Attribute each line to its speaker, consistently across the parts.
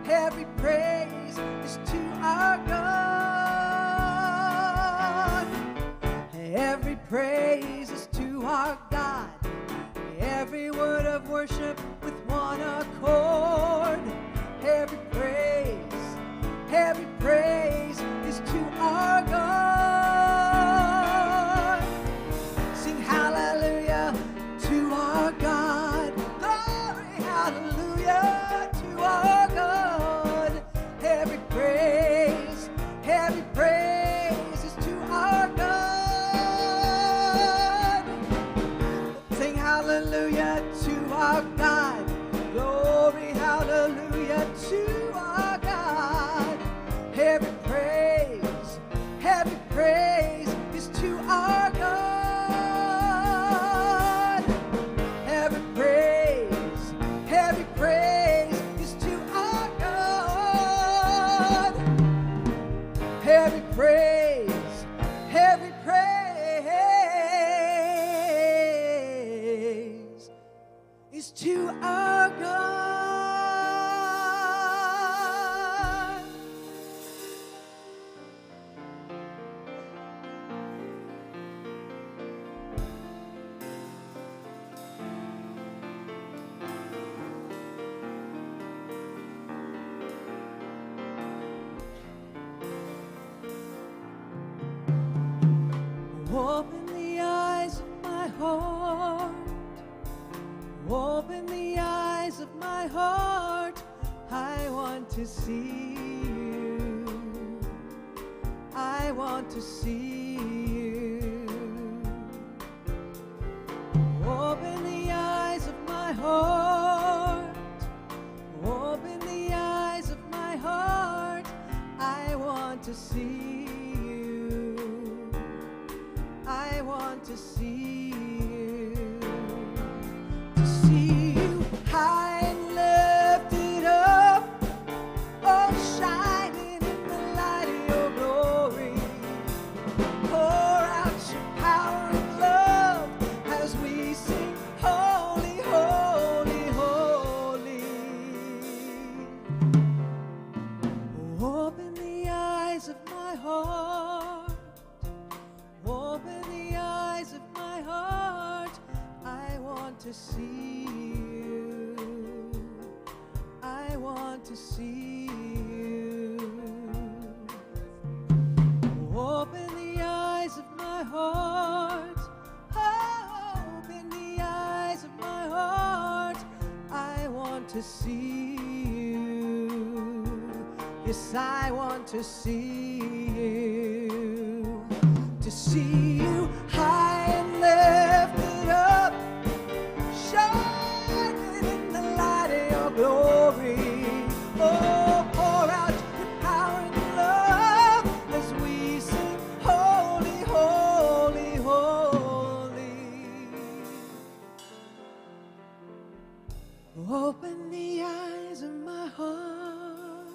Speaker 1: Every praise is to our God. Every praise is to our God. Every word of worship with one accord. Every praise is to our God. Sing hallelujah to our God. Glory, hallelujah to our God. Every praise is to our God. Sing hallelujah to our God. Glory, hallelujah to our God. Every praise is to our God. Every praise is to our God. Every praise is to our God. Open the eyes of my heart. Open the eyes of my heart. I want to see you. I want to see you. Open the eyes of my heart. Open the eyes of my heart. I want to see you. I want to see you. To see you high and lifted up, oh, shining in the light of your glory. Pour out your power and love as we sing, holy, holy, holy. Open the eyes of my heart. Open the eyes of my heart. I want to see you. I want to see you. Open the eyes of my heart. Open the eyes of my heart. I want to see you. Yes, I want to see you. To see you high and lifted up, shining in the light of your glory. Oh, pour out your power and love as we sing, holy, holy, holy. Open the eyes of my heart.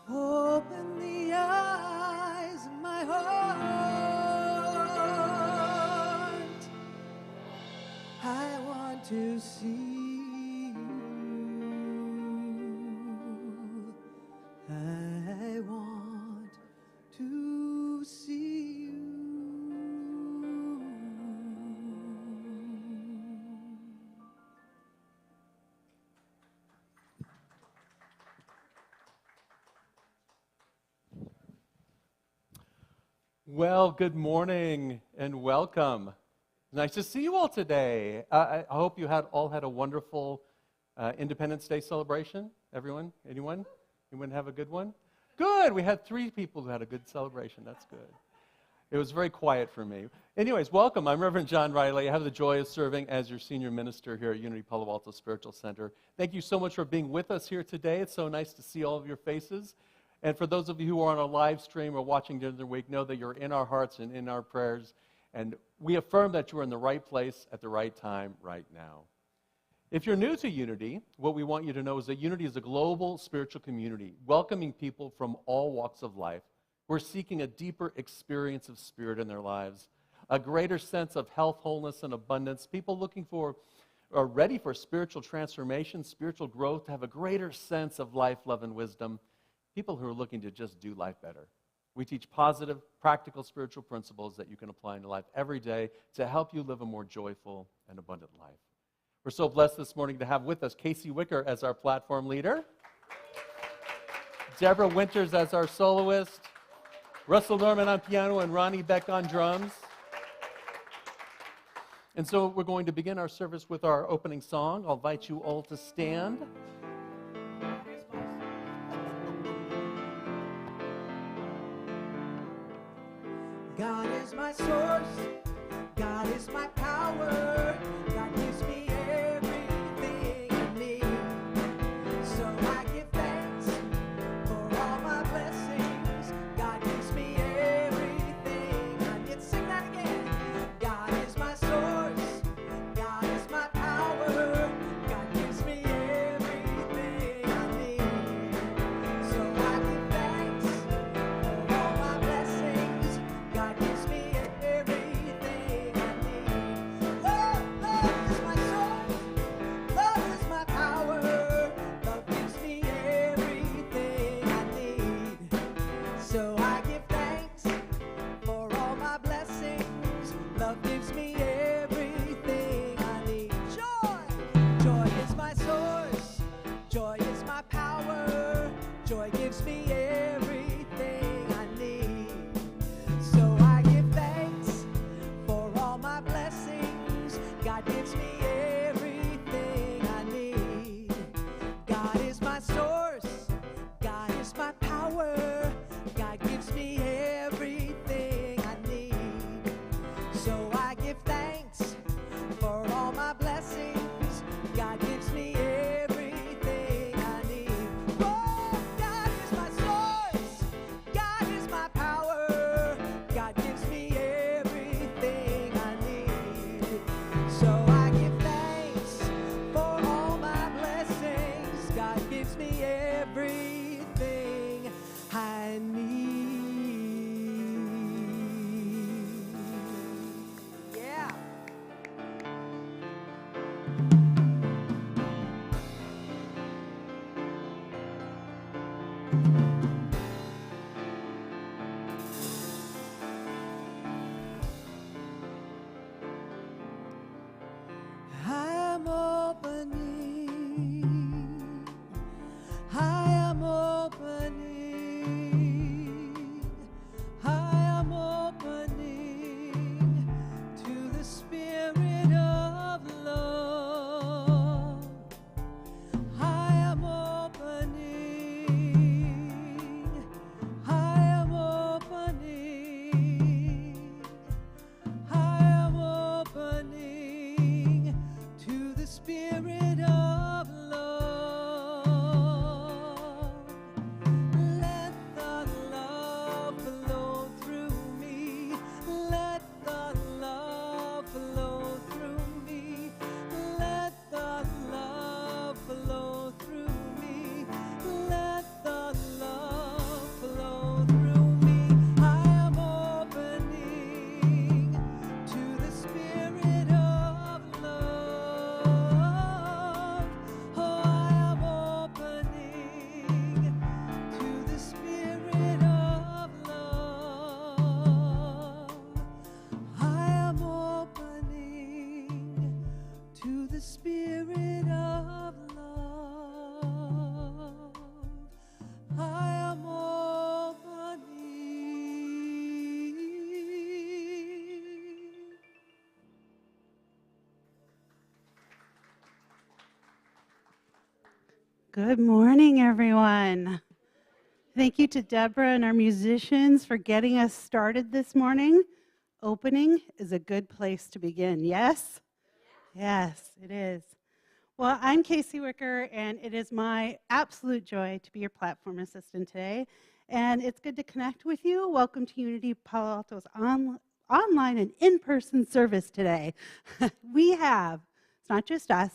Speaker 1: Open the eyes of my heart. I want to see you. I want to see you.
Speaker 2: Well, good morning and welcome. Nice to see you all today. I hope you all had a wonderful Independence Day celebration. Everyone? Anyone? Anyone have a good one? Good. We had 3 people who had a good celebration. That's good. It was very quiet for me. Anyways, welcome. I'm Reverend John Riley. I have the joy of serving as your senior minister here at Unity Palo Alto Spiritual Center. Thank you so much for being with us here today. It's so nice to see all of your faces. And for those of you who are on a live stream or watching during the week, know that you're in our hearts and in our prayers. And we affirm that you are in the right place at the right time right now. If you're new to Unity, what we want you to know is that Unity is a global spiritual community, welcoming people from all walks of life. We're seeking a deeper experience of Spirit in their lives, a greater sense of health, wholeness, and abundance, people looking for are ready for spiritual transformation, spiritual growth, to have a greater sense of life, love, and wisdom. People who are looking to just do life better. We teach positive, practical spiritual principles that you can apply in your life every day to help you live a more joyful and abundant life. We're so blessed this morning to have with us Casey Wicker as our platform leader, Deborah Winters as our soloist, Russell Norman on piano, and Ronnie Beck on drums. And so we're going to begin our service with our opening song. I'll invite you all to stand.
Speaker 1: God is my source, God is my power, God gives me everything I need. So I give thanks for all my blessings, God gives me everything I need. Sing that again. God is my source, God is my power, God gives me everything I need. So I give thanks for all my blessings, God gives me everything I need. Love is my source, love is my power, love gives me everything I need. So I give thanks for all my blessings, love gives me everything I need. Joy is my source, joy is my power, joy gives me everything I need. So I give thanks for all my blessings, God gives me everything I need. God is my source, God is my power, God gives me everything I need. So I give thanks for all my blessings, God gives me everything I need. Oh, God is my source, God is my power, God gives me everything I need. So I give thanks for all my blessings, God gives me everything I need. Yeah. I'm opening, I am opening, I am opening to the Spirit of love. I am opening, I am opening, I am opening to the Spirit of love. Let the love flow through me. Let the love flow through me. Let the love flow through me. Let the love flow through me. I am opening to the Spirit of love. Oh, I am opening to the Spirit of love. I am opening to the Spirit of love. I am opening.
Speaker 3: Good morning, everyone. Thank you to Deborah and our musicians for getting us started this morning. Opening is a good place to begin, yes? Yes, it is. Well, I'm Casey Wicker, and it is my absolute joy to be your platform assistant today. And it's good to connect with you. Welcome to Unity Palo Alto's online and in-person service today. It's not just us,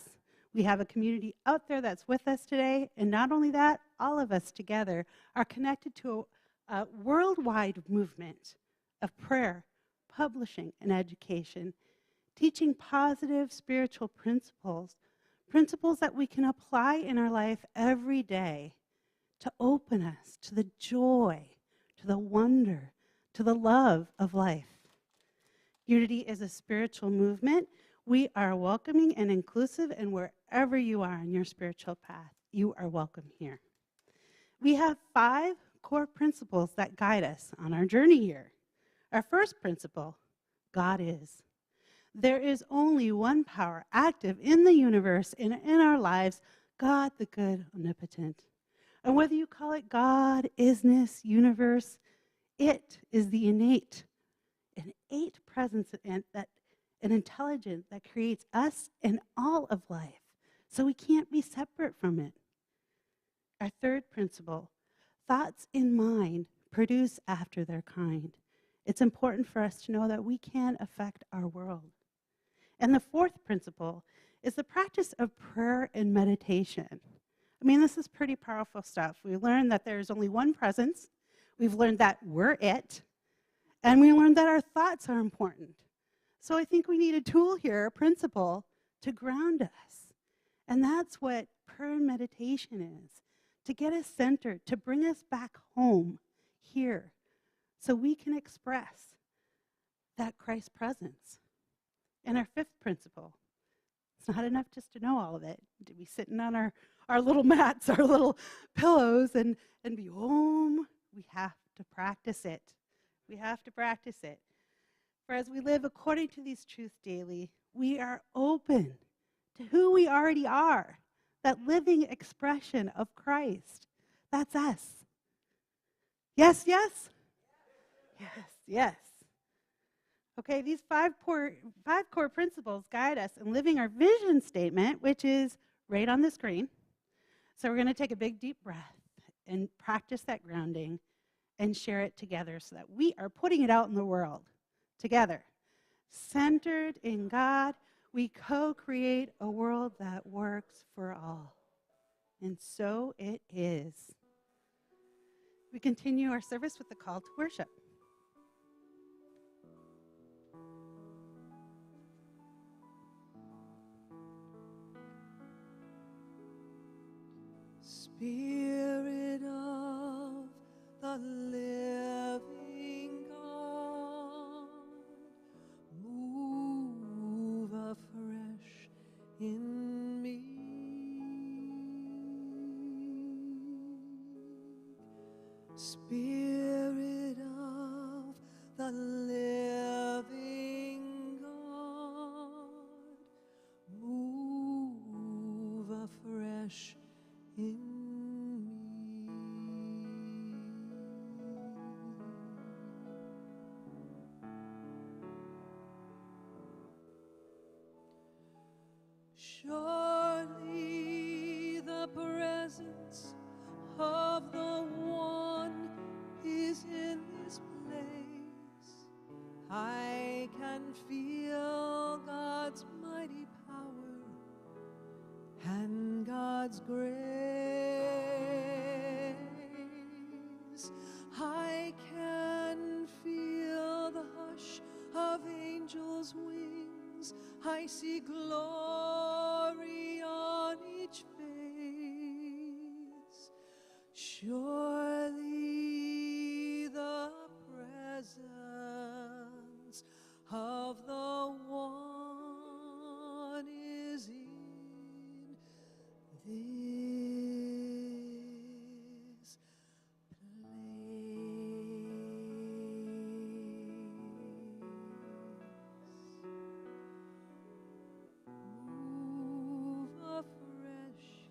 Speaker 3: we have a community out there that's with us today. And not only that, all of us together are connected to a worldwide movement of prayer, publishing, and education teaching positive spiritual principles, principles that we can apply in our life every day to open us to the joy, to the wonder, to the love of life. Unity is a spiritual movement. We are welcoming and inclusive, and wherever you are on your spiritual path, you are welcome here. We have 5 core principles that guide us on our journey here. Our first principle, God is. There is only one power active in the universe and in our lives, God the good, omnipotent. And whether you call it God, isness, universe, it is the innate presence and an intelligence that creates us and all of life. So we can't be separate from it. Our third principle, thoughts in mind produce after their kind. It's important for us to know that we can affect our world. And the fourth principle is the practice of prayer and meditation. I mean, this is pretty powerful stuff. We learned that there's only one presence. We've learned that we're it. And we learned that our thoughts are important. So I think we need a tool here, a principle, to ground us. And that's what prayer and meditation is, to get us centered, to bring us back home here so we can express that Christ presence. And our fifth principle, it's not enough just to know all of it, to be sitting on our little mats, our little pillows, and be home. We have to practice it. We have to practice it. For as we live according to these truths daily, we are open to who we already are, that living expression of Christ. That's us. Yes, yes? Yes, yes. Okay, these five core principles guide us in living our vision statement, which is right on the screen. So we're going to take a big, deep breath and practice that grounding and share it together so that we are putting it out in the world together. Centered in God, we co-create a world that works for all. And so it is. We continue our service with the call to worship.
Speaker 1: Spirit of the living God, move afresh in me. Spirit of the living God, move afresh in me. Surely the presence of the One is in this place. I can feel God's mighty power and God's grace. I can feel the hush of angels' wings. I see glory on each face. Surely the presence of the One is in this place. Move afresh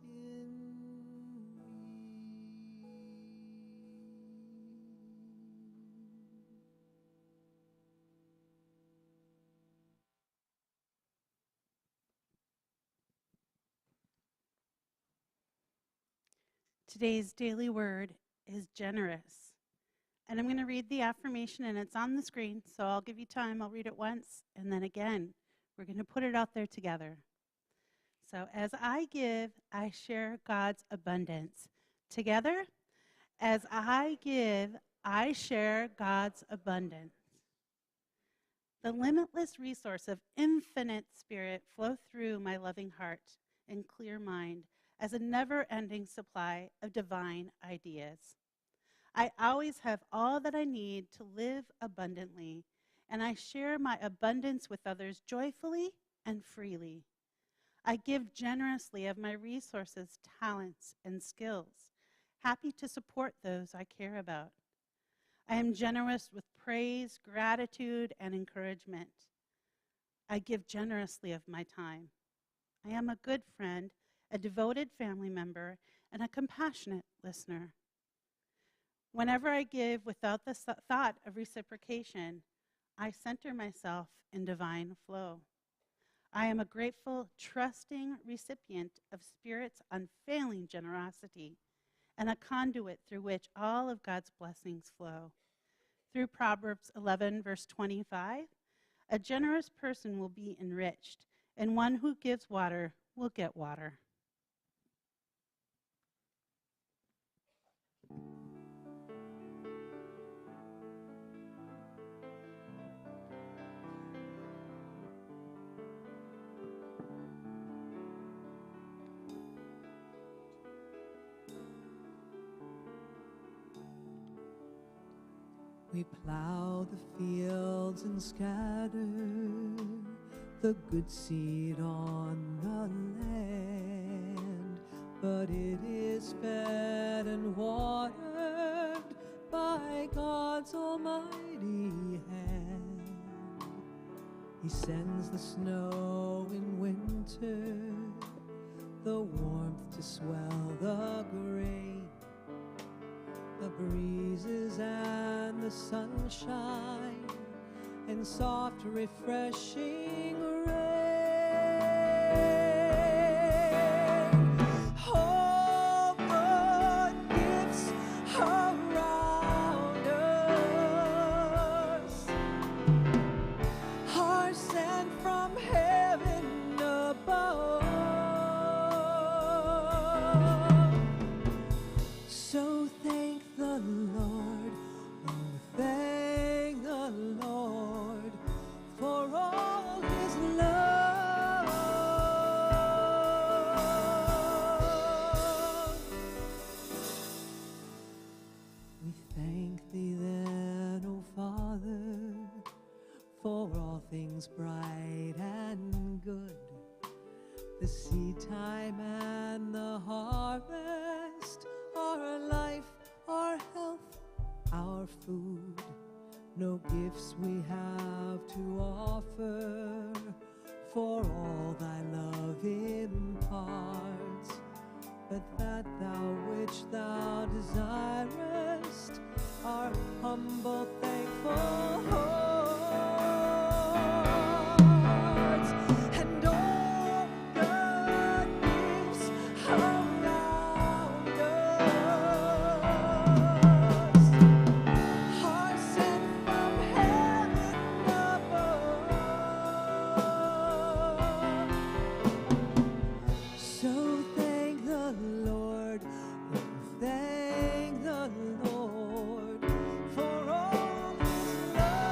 Speaker 1: in me.
Speaker 3: Today's daily word is generous. And I'm going to read the affirmation, and it's on the screen, so I'll give you time. I'll read it once, and then again. We're going to put it out there together. So as I give, I share God's abundance. Together, as I give, I share God's abundance. The limitless resource of infinite spirit flow through my loving heart and clear mind as a never-ending supply of divine ideas. I always have all that I need to live abundantly, and I share my abundance with others joyfully and freely. I give generously of my resources, talents, and skills, happy to support those I care about. I am generous with praise, gratitude, and encouragement. I give generously of my time. I am a good friend, a devoted family member, and a compassionate listener. Whenever I give without the thought of reciprocation, I center myself in divine flow. I am a grateful, trusting recipient of Spirit's unfailing generosity and a conduit through which all of God's blessings flow. Through Proverbs 11, verse 25, a generous person will be enriched, and one who gives water will get water.
Speaker 1: We plow the fields and scatter the good seed on the land, but it is fed and watered by God's almighty hand. He sends the snow in winter, the warmth to swell the grain, the breezes and the sunshine, and soft refreshing rain. All good gifts around us are sent from heaven above. So thank the Lord, oh thank the Lord for all his love. We thank thee then, O Father, for all things bright and good, the seed time and the harvest, our life, our health, our food. No gifts we have to offer, for all thy love imparts, but that thou which thou desirest, our humble, thankful hearts, and all good gifts around us are sent from heaven above. So thank the Lord, oh thank the Lord for all his love.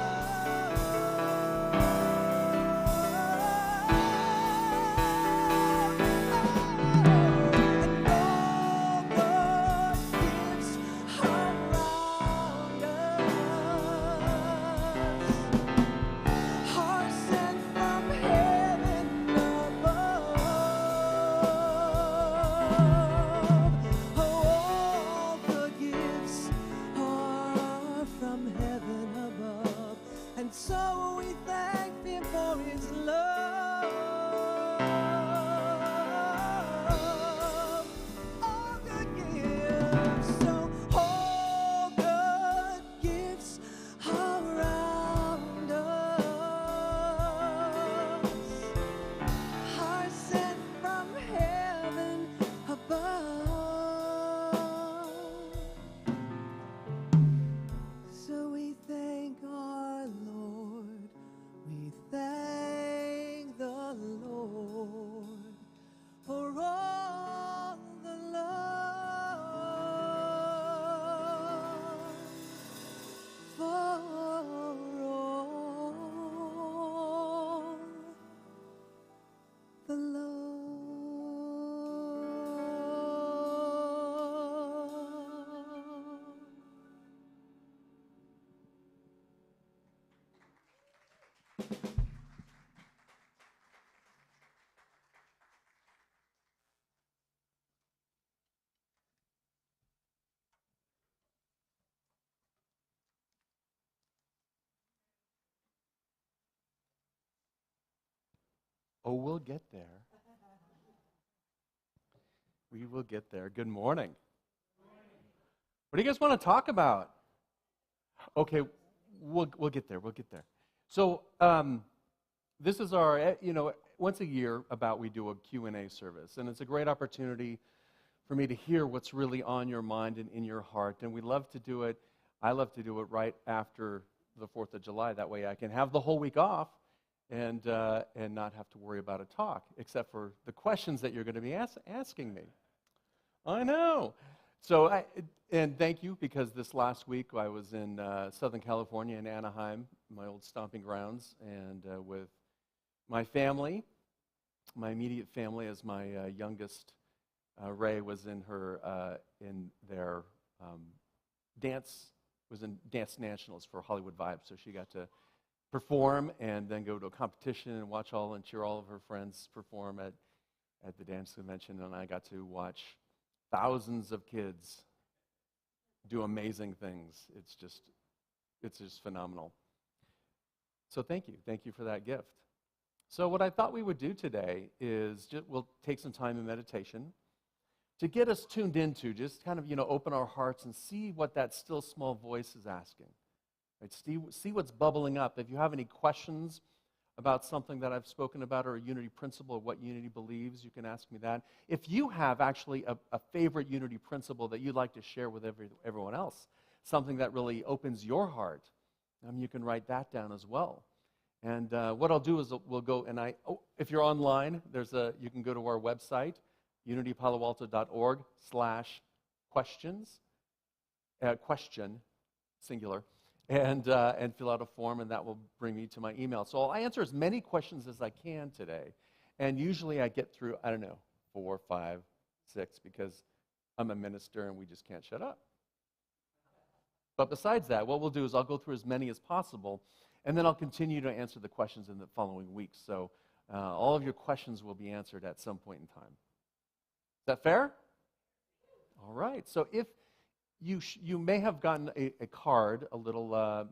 Speaker 1: And all good gifts around us are sent from heaven above.
Speaker 2: Oh, we'll get there. We will get there. Good morning. What do you guys want to talk about? Okay, we'll get there. We'll get there. So this is our, once a year we do a Q&A service, and it's a great opportunity for me to hear what's really on your mind and in your heart. And we love to do it. I love to do it right after the 4th of July. That way I can have the whole week off and not have to worry about a talk, except for the questions that you're going to be asking me. I know. So, and thank you, because this last week I was in Southern California, in Anaheim, my old stomping grounds, and with my family, my immediate family, as my youngest, Ray, was in their dance nationals for Hollywood Vibes, so she got to perform and then go to a competition and watch and cheer all of her friends perform at the dance convention, and I got to watch thousands of kids do amazing things. It's just phenomenal. So thank you for that gift. So what I thought we would do today is we'll take some time in meditation to get us tuned into, just kind of open our hearts and see what that still small voice is asking. Right? See what's bubbling up. If you have any questions about something that I've spoken about, or a unity principle, or what unity believes, you can ask me that. If you have actually a favorite unity principle that you'd like to share with everyone else, something that really opens your heart, you can write that down as well. And what I'll do is we'll go, and if you're online, you can go to our website, unitypaloalto.org/questions, question, singular, and fill out a form, and that will bring me to my email. So I'll answer as many questions as I can today. And usually I get through, 4, 5, 6, because I'm a minister and we just can't shut up. But besides that, what we'll do is I'll go through as many as possible, and then I'll continue to answer the questions in the following weeks. So all of your questions will be answered at some point in time. Is that fair? All right. So if you may have gotten a card, a little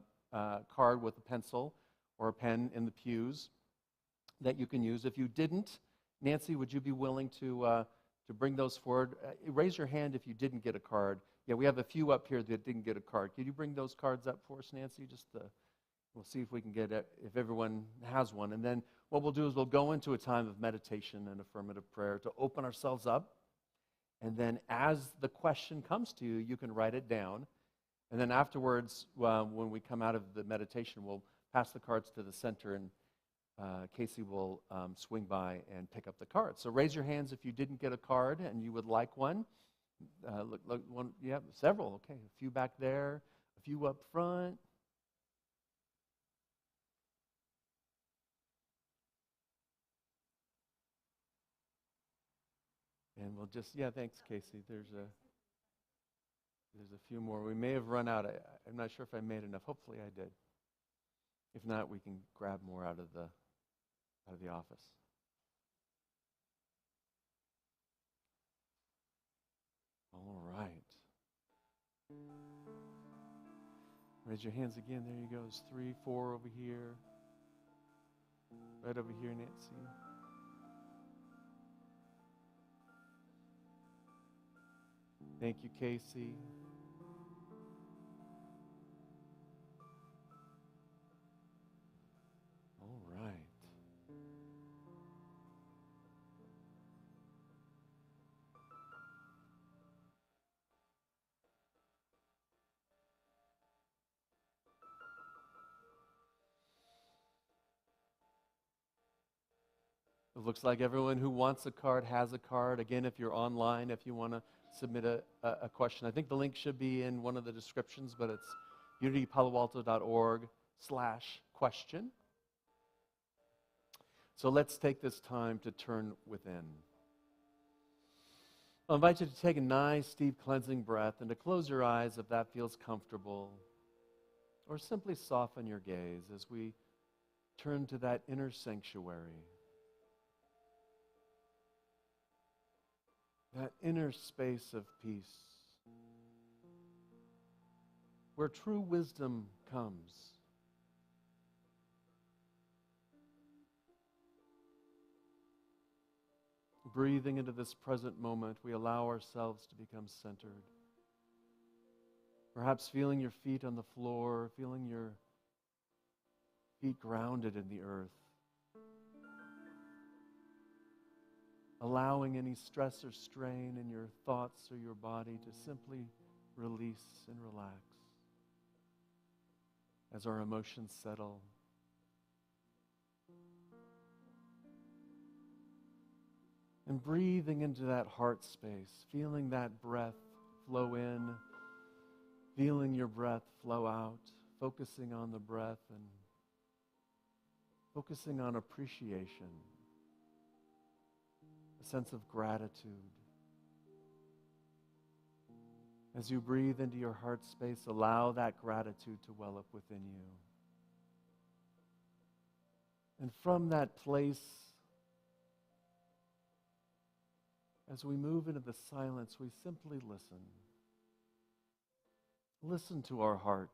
Speaker 2: card with a pencil or a pen in the pews that you can use. If you didn't, Nancy, would you be willing to bring those forward? Raise your hand if you didn't get a card. Yeah, we have a few up here that didn't get a card. Could you bring those cards up for us, Nancy? We'll see if we can get it, if everyone has one. And then what we'll do is we'll go into a time of meditation and affirmative prayer to open ourselves up. And then as the question comes to you, you can write it down. And then afterwards, when we come out of the meditation, we'll pass the cards to the center, and Casey will swing by and pick up the cards. So raise your hands if you didn't get a card and you would like one. Look, one, yeah, several. Okay, a few back there, a few up front. And we'll just, thanks, Casey. There's a few more. We may have run out. I'm not sure if I made enough. Hopefully I did. If not, we can grab more out of the office. All right. Raise your hands again. There you go. There's 3, 4 over here. Right over here, Nancy. Thank you, Casey. All right. It looks like everyone who wants a card has a card. Again, if you're online, if you want to submit a question, I think the link should be in one of the descriptions, but it's unitypaloalto.org/question. So let's take this time to turn within. I'll invite you to take a nice, deep, cleansing breath and to close your eyes if that feels comfortable, or simply soften your gaze as we turn to that inner sanctuary. That inner space of peace, where true wisdom comes. breathing into this present moment, we allow ourselves to become centered. Perhaps feeling your feet on the floor, feeling your feet grounded in the earth. Allowing any stress or strain in your thoughts or your body to simply release and relax as our emotions settle. And breathing into that heart space, feeling that breath flow in, feeling your breath flow out, focusing on the breath and focusing on appreciation, a sense of gratitude. As you breathe into your heart space, allow that gratitude to well up within you. And from that place, as we move into the silence, we simply listen. Listen to our heart,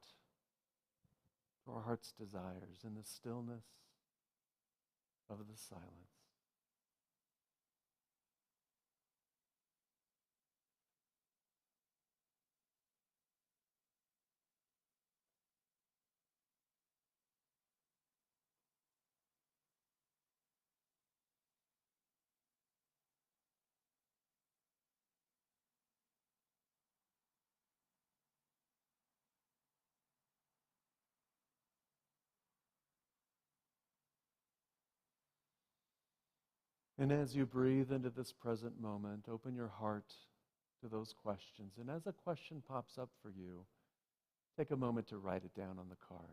Speaker 2: to our heart's desires in the stillness of the silence. And as you breathe into this present moment, open your heart to those questions. And as a question pops up for you, take a moment to write it down on the card.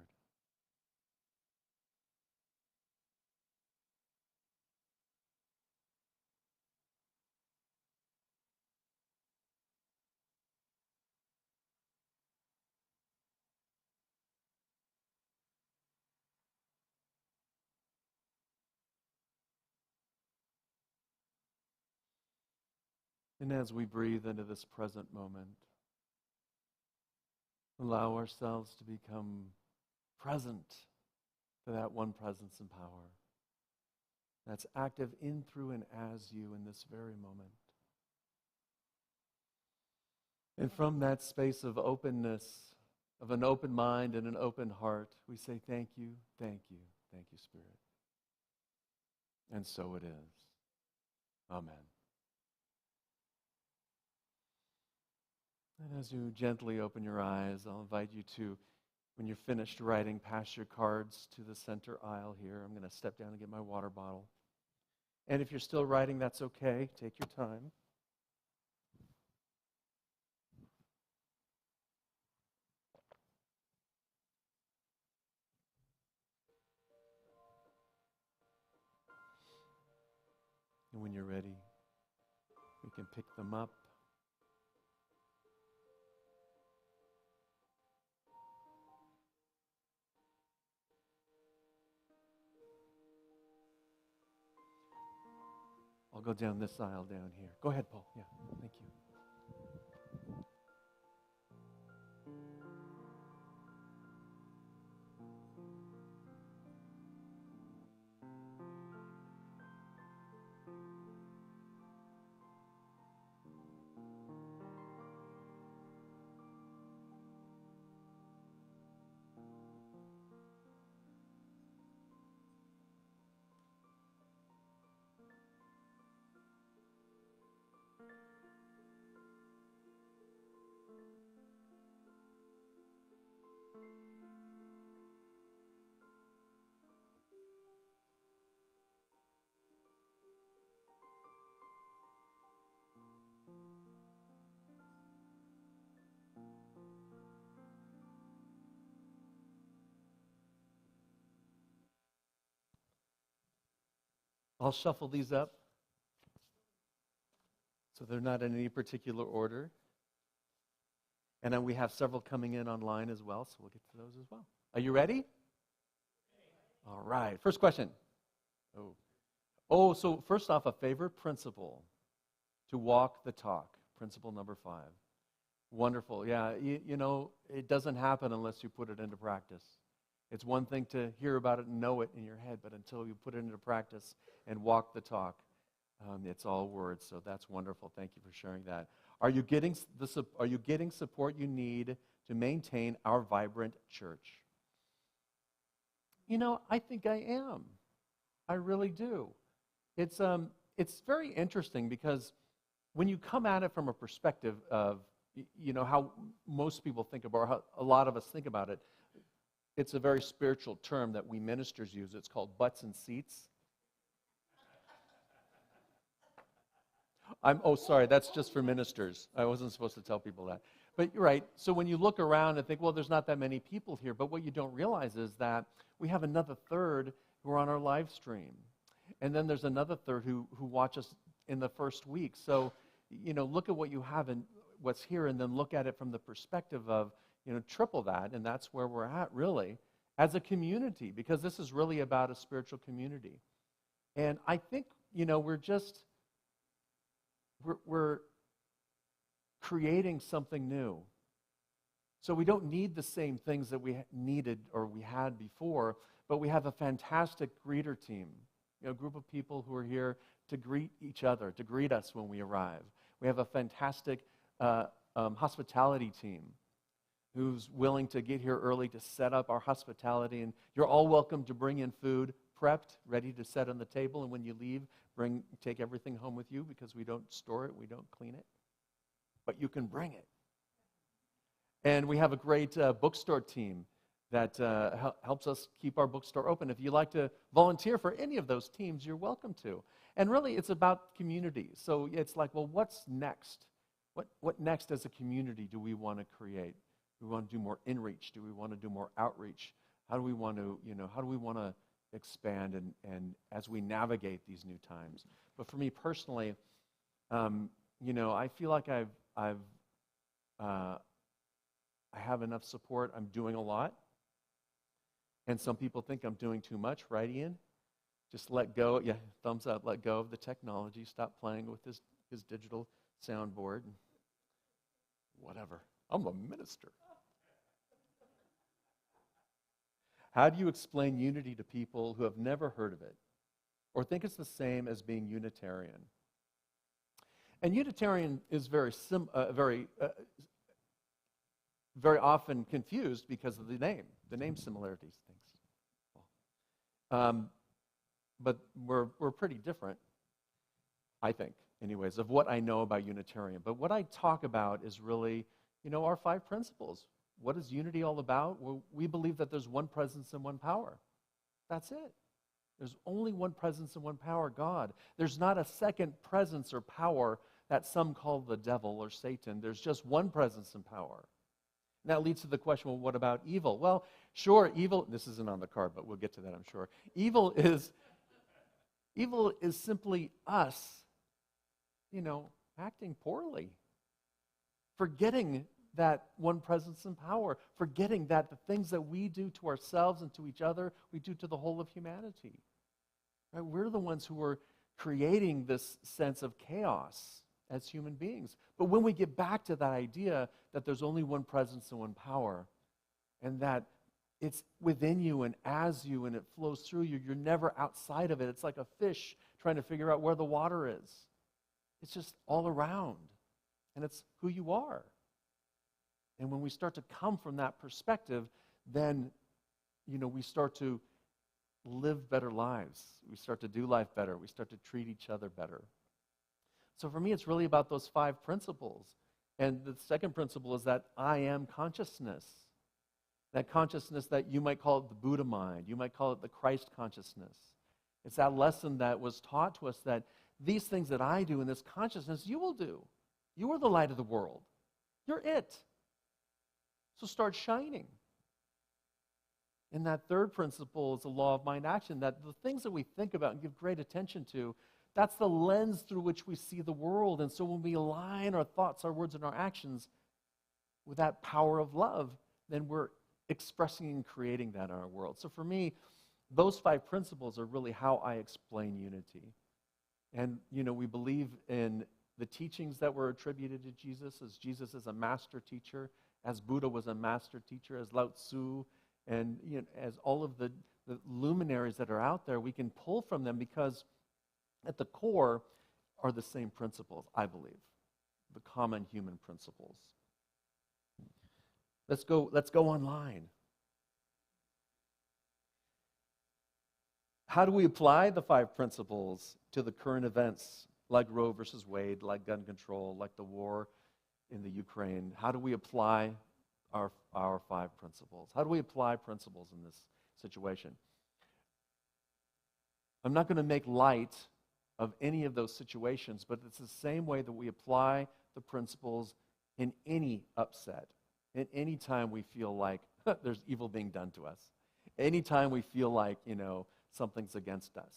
Speaker 2: And as we breathe into this present moment, allow ourselves to become present to that one presence and power that's active in, through, and as you in this very moment. And from that space of openness, of an open mind and an open heart, we say thank you, thank you, thank you, Spirit. And so it is. Amen. And as you gently open your eyes, I'll invite you to, when you're finished writing, pass your cards to the center aisle here. I'm going to step down and get my water bottle. And if you're still writing, that's okay. Take your time. And when you're ready, we can pick them up. I'll go down this aisle down here. Go ahead, Paul. Yeah, thank you. I'll shuffle these up so they're not in any particular order. And then we have several coming in online as well, so we'll get to those as well. Are you ready? All right. First question. So first off, a favorite principle to walk the talk. Principle number 5. Wonderful. Yeah, you know, it doesn't happen unless you put it into practice. It's one thing to hear about it and know it in your head, but until you put it into practice and walk the talk, It's all words, so that's wonderful. Thank you for sharing that. Are you getting are you getting support you need to maintain our vibrant church? I think I am. I really do. It's very interesting because when you come at it from a perspective of, how most people think about, or how a lot of us think about it, it's a very spiritual term that we ministers use. It's called butts and seats. Sorry, that's just for ministers. I wasn't supposed to tell people that. But you're right. So when you look around and think, well, there's not that many people here, but what you don't realize is that we have another third who are on our live stream. And then there's another third who watch us in the first week. So, look at what you have and what's here, and then look at it from the perspective of, triple that, and that's where we're at, really, as a community, because this is really about a spiritual community. And I think, we're creating something new. So we don't need the same things that we needed or we had before, but we have a fantastic greeter team, a group of people who are here to greet each other, to greet us when we arrive. We have a fantastic hospitality team who's willing to get here early to set up our hospitality, and you're all welcome to bring in food prepped, ready to set on the table, and when you leave, take everything home with you, because we don't store it, we don't clean it, but you can bring it. And we have a great bookstore team that helps us keep our bookstore open. If you'd like to volunteer for any of those teams, you're welcome to. And really, it's about community. So it's like, well, what's next? What next as a community do we want to create? Do we want to do more inreach? Do we want to do more outreach? How do we want to, expand and as we navigate these new times? But for me personally, I feel like I have enough support. I'm doing a lot. And some people think I'm doing too much, right, Ian? Just let go. Yeah, thumbs up. Let go of the technology. Stop playing with his digital soundboard. Whatever. I'm a minister. How do you explain unity to people who have never heard of it or think it's the same as being Unitarian? And Unitarian is very often confused because of the name similarities things. But we're pretty different, I think, anyways, of what I know about Unitarian. But what I talk about is really, our 5 principles. What is unity all about? Well, we believe that there's one presence and one power. That's it. There's only one presence and one power, God. There's not a second presence or power that some call the devil or Satan. There's just one presence and power. And that leads to the question, well, what about evil? Well, sure, evil, this isn't on the card, but we'll get to that, I'm sure. Evil is simply us, acting poorly, forgetting that one presence and power, forgetting that the things that we do to ourselves and to each other, we do to the whole of humanity. Right? We're the ones who are creating this sense of chaos as human beings. But when we get back to that idea that there's only one presence and one power, and that it's within you and as you and it flows through you, you're never outside of it. It's like a fish trying to figure out where the water is. It's just all around, and it's who you are. And when we start to come from that perspective, then, we start to live better lives. We start to do life better. We start to treat each other better. So for me, it's really about those 5 principles. And the second principle is that I am consciousness. That consciousness that you might call it the Buddha mind. You might call it the Christ consciousness. It's that lesson that was taught to us that these things that I do in this consciousness, you will do. You are the light of the world. You're it. So start shining. And that third principle is the law of mind action, that the things that we think about and give great attention to, that's the lens through which we see the world. And so when we align our thoughts, our words, and our actions with that power of love, then we're expressing and creating that in our world. So for me, those 5 principles are really how I explain unity. And, we believe in the teachings that were attributed to Jesus, as Jesus is a master teacher, as Buddha was a master teacher, as Lao Tzu, and as all of the luminaries that are out there, we can pull from them because at the core, are the same principles, I believe, the common human principles. Let's go online. How do we apply the 5 principles to the current events like Roe versus Wade, like gun control, like the war in the Ukraine? How do we apply our 5 principles? How do we apply principles in this situation? I'm not going to make light of any of those situations, but it's the same way that we apply the principles in any upset, in any time we feel like there's evil being done to us, anytime we feel like, something's against us.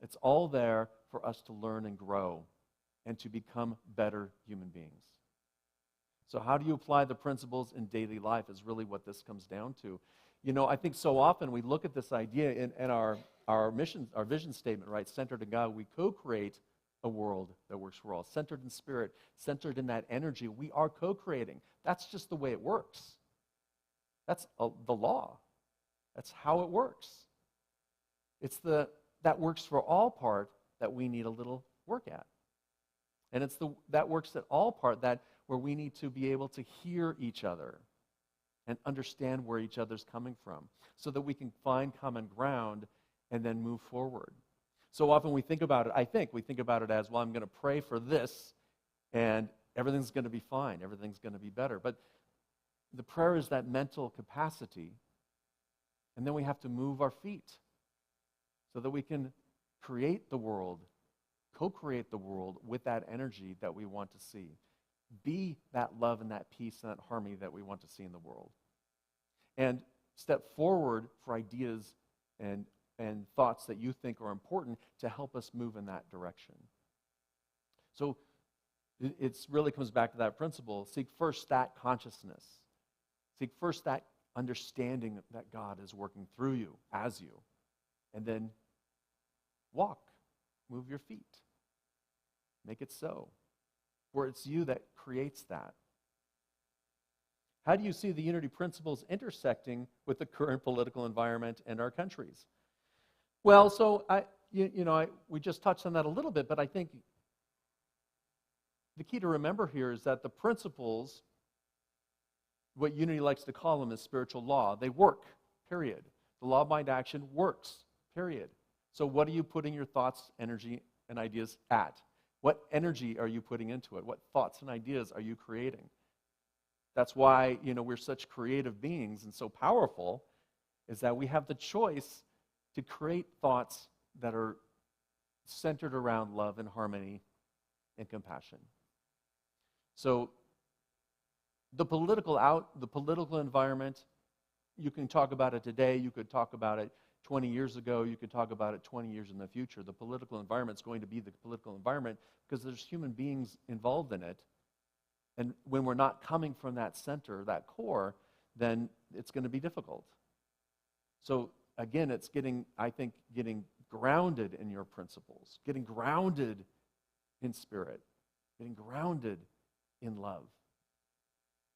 Speaker 2: It's all there for us to learn and grow and to become better human beings. So how do you apply the principles in daily life is really what this comes down to. I think so often we look at this idea in our mission, our vision statement, right? Centered in God, we co-create a world that works for all. Centered in spirit, centered in that energy, we are co-creating. That's just the way it works. That's the law. That's how it works. It's that works for all part that we need a little work at. And it's that works at all part that where we need to be able to hear each other and understand where each other's coming from so that we can find common ground and then move forward. So often we think about it, we think about it as, well, I'm going to pray for this and everything's going to be fine, everything's going to be better. But the prayer is that mental capacity, and then we have to move our feet so that we can create the world, co-create the world with that energy that we want to see. Be that love and that peace and that harmony that we want to see in the world. And step forward for ideas and thoughts that you think are important to help us move in that direction. So it really comes back to that principle. Seek first that consciousness. Seek first that understanding that God is working through you, as you. And then walk, move your feet. Make it so. Where it's you that creates that. How do you see the unity principles intersecting with the current political environment in our countries? Well, so we just touched on that a little bit, but I think the key to remember here is that the principles, what unity likes to call them, is spiritual law. They work, period. The law of mind action works, period. So what are you putting your thoughts, energy, and ideas at? What energy are you putting into it? What thoughts and ideas are you creating? That's why, we're such creative beings and so powerful, is that we have the choice to create thoughts that are centered around love and harmony and compassion. So the political environment, you can talk about it today, you could talk about it 20 years ago, you could talk about it 20 years in the future. The political environment is going to be the political environment because there's human beings involved in it. And when we're not coming from that center, that core, then it's going to be difficult. So again, it's getting grounded in your principles, getting grounded in spirit, getting grounded in love,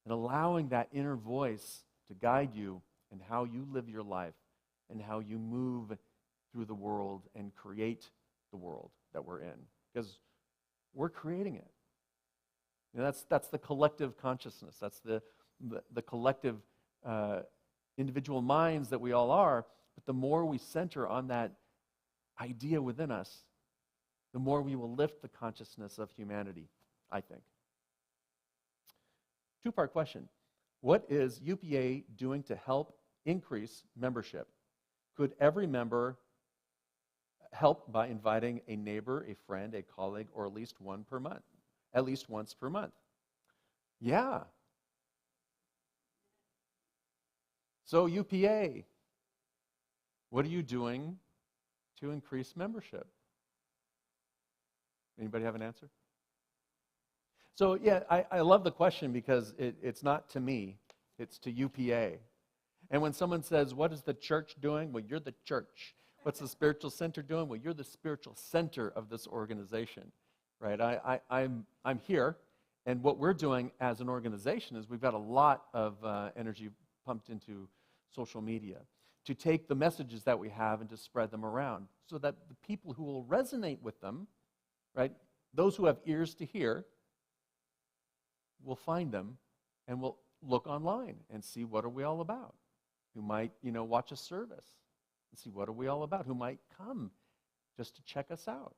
Speaker 2: and allowing that inner voice to guide you in how you live your life and how you move through the world and create the world that we're in. Because we're creating it. That's the collective consciousness. That's the collective individual minds that we all are. But the more we center on that idea within us, the more we will lift the consciousness of humanity, I think. Two-part question. What is UPA doing to help increase membership? Could every member help by inviting a neighbor, a friend, a colleague, or at least one per month? At least once per month. Yeah. So UPA, what are you doing to increase membership? Anybody have an answer? So yeah, I love the question because it's not to me, it's to UPA. And when someone says, what is the church doing? Well, you're the church. What's the spiritual center doing? Well, you're the spiritual center of this organization, right? I'm here, and what we're doing as an organization is we've got a lot of energy pumped into social media to take the messages that we have and to spread them around so that the people who will resonate with them, right, Those who have ears to hear will find them and will look online and see what are we all about. Who might, watch a service and see what are we all about. Who might come just to check us out.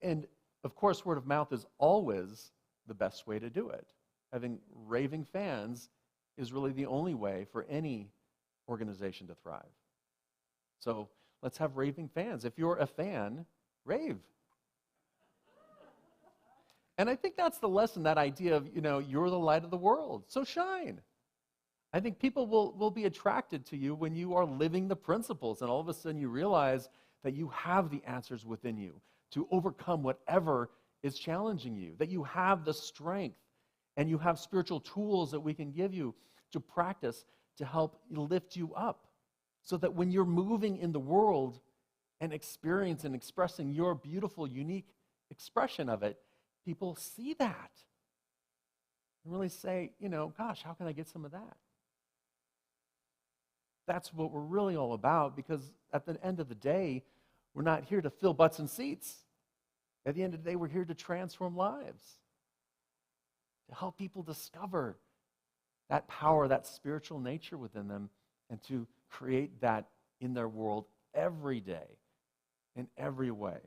Speaker 2: And of course, word of mouth is always the best way to do it. Having raving fans is really the only way for any organization to thrive. So let's have raving fans. If you're a fan, rave. And I think that's the lesson, that idea of, you're the light of the world, so shine. I think people will be attracted to you when you are living the principles, and all of a sudden you realize that you have the answers within you to overcome whatever is challenging you, that you have the strength and you have spiritual tools that we can give you to practice to help lift you up, so that when you're moving in the world and experiencing and expressing your beautiful, unique expression of it, people see that and really say, gosh, how can I get some of that? That's what we're really all about, because at the end of the day, we're not here to fill butts and seats. At the end of the day, we're here to transform lives, to help people discover that power, that spiritual nature within them, and to create that in their world every day, in every way.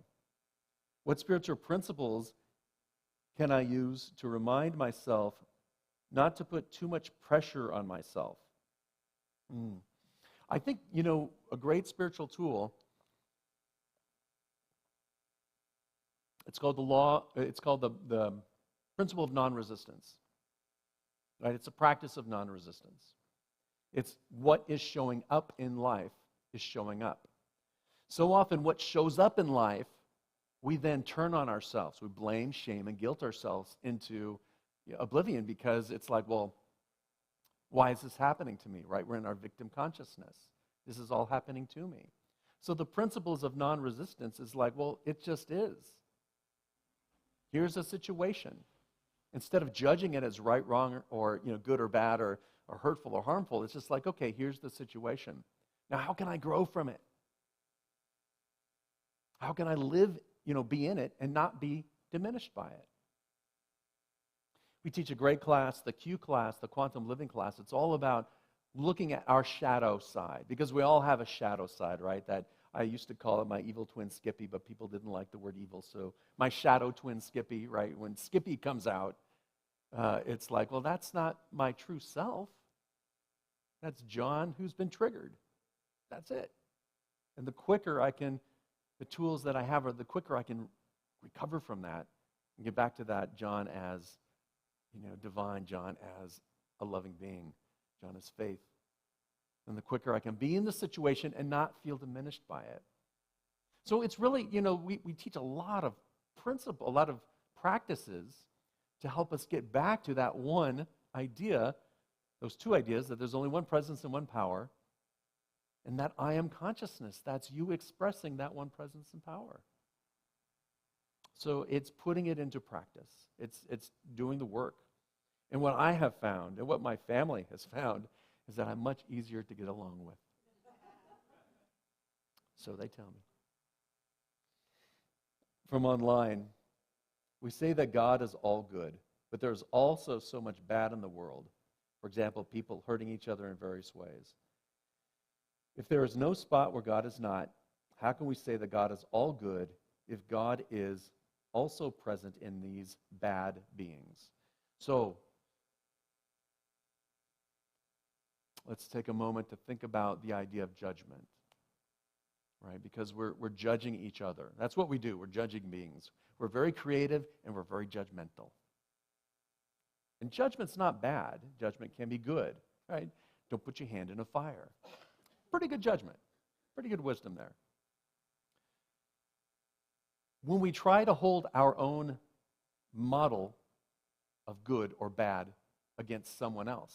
Speaker 2: What spiritual principles can I use to remind myself not to put too much pressure on myself? I think, a great spiritual tool, it's called the principle of non-resistance. Right? It's a practice of non-resistance. It's what is showing up in life is showing up. So often what shows up in life, we then turn on ourselves. We blame, shame, and guilt ourselves into oblivion, because it's like, well, why is this happening to me, right? We're in our victim consciousness. This is all happening to me. So the principles of non-resistance is like, well, it just is. Here's a situation. Instead of judging it as right, wrong, or good or bad, or hurtful or harmful, it's just like, okay, here's the situation. Now, how can I grow from it? How can I live, be in it and not be diminished by it? We teach a great class, the Q class, the Quantum Living class. It's all about looking at our shadow side, because we all have a shadow side, right? That I used to call it my evil twin Skippy, but people didn't like the word evil, so my shadow twin Skippy, right? When Skippy comes out, it's like, well, that's not my true self. That's John who's been triggered. That's it. And the quicker the tools that I have, the quicker I can recover from that and get back to that John as, divine, John as a loving being, John as faith. And the quicker I can be in the situation and not feel diminished by it. So it's really, we teach a lot of principle, a lot of practices to help us get back to that one idea, those two ideas, that there's only one presence and one power, and that I am consciousness. That's you expressing that one presence and power. So it's putting it into practice. It's doing the work. And what I have found, and what my family has found, is that I'm much easier to get along with. So they tell me. From online, we say that God is all good, but there's also so much bad in the world. For example, people hurting each other in various ways. If there is no spot where God is not, how can we say that God is all good if God is also present in these bad beings? So, let's take a moment to think about the idea of judgment, right? Because we're judging each other. That's what we do. We're judging beings. We're very creative and we're very judgmental. And judgment's not bad. Judgment can be good, right? Don't put your hand in a fire. Pretty good judgment. Pretty good wisdom there. When we try to hold our own model of good or bad against someone else,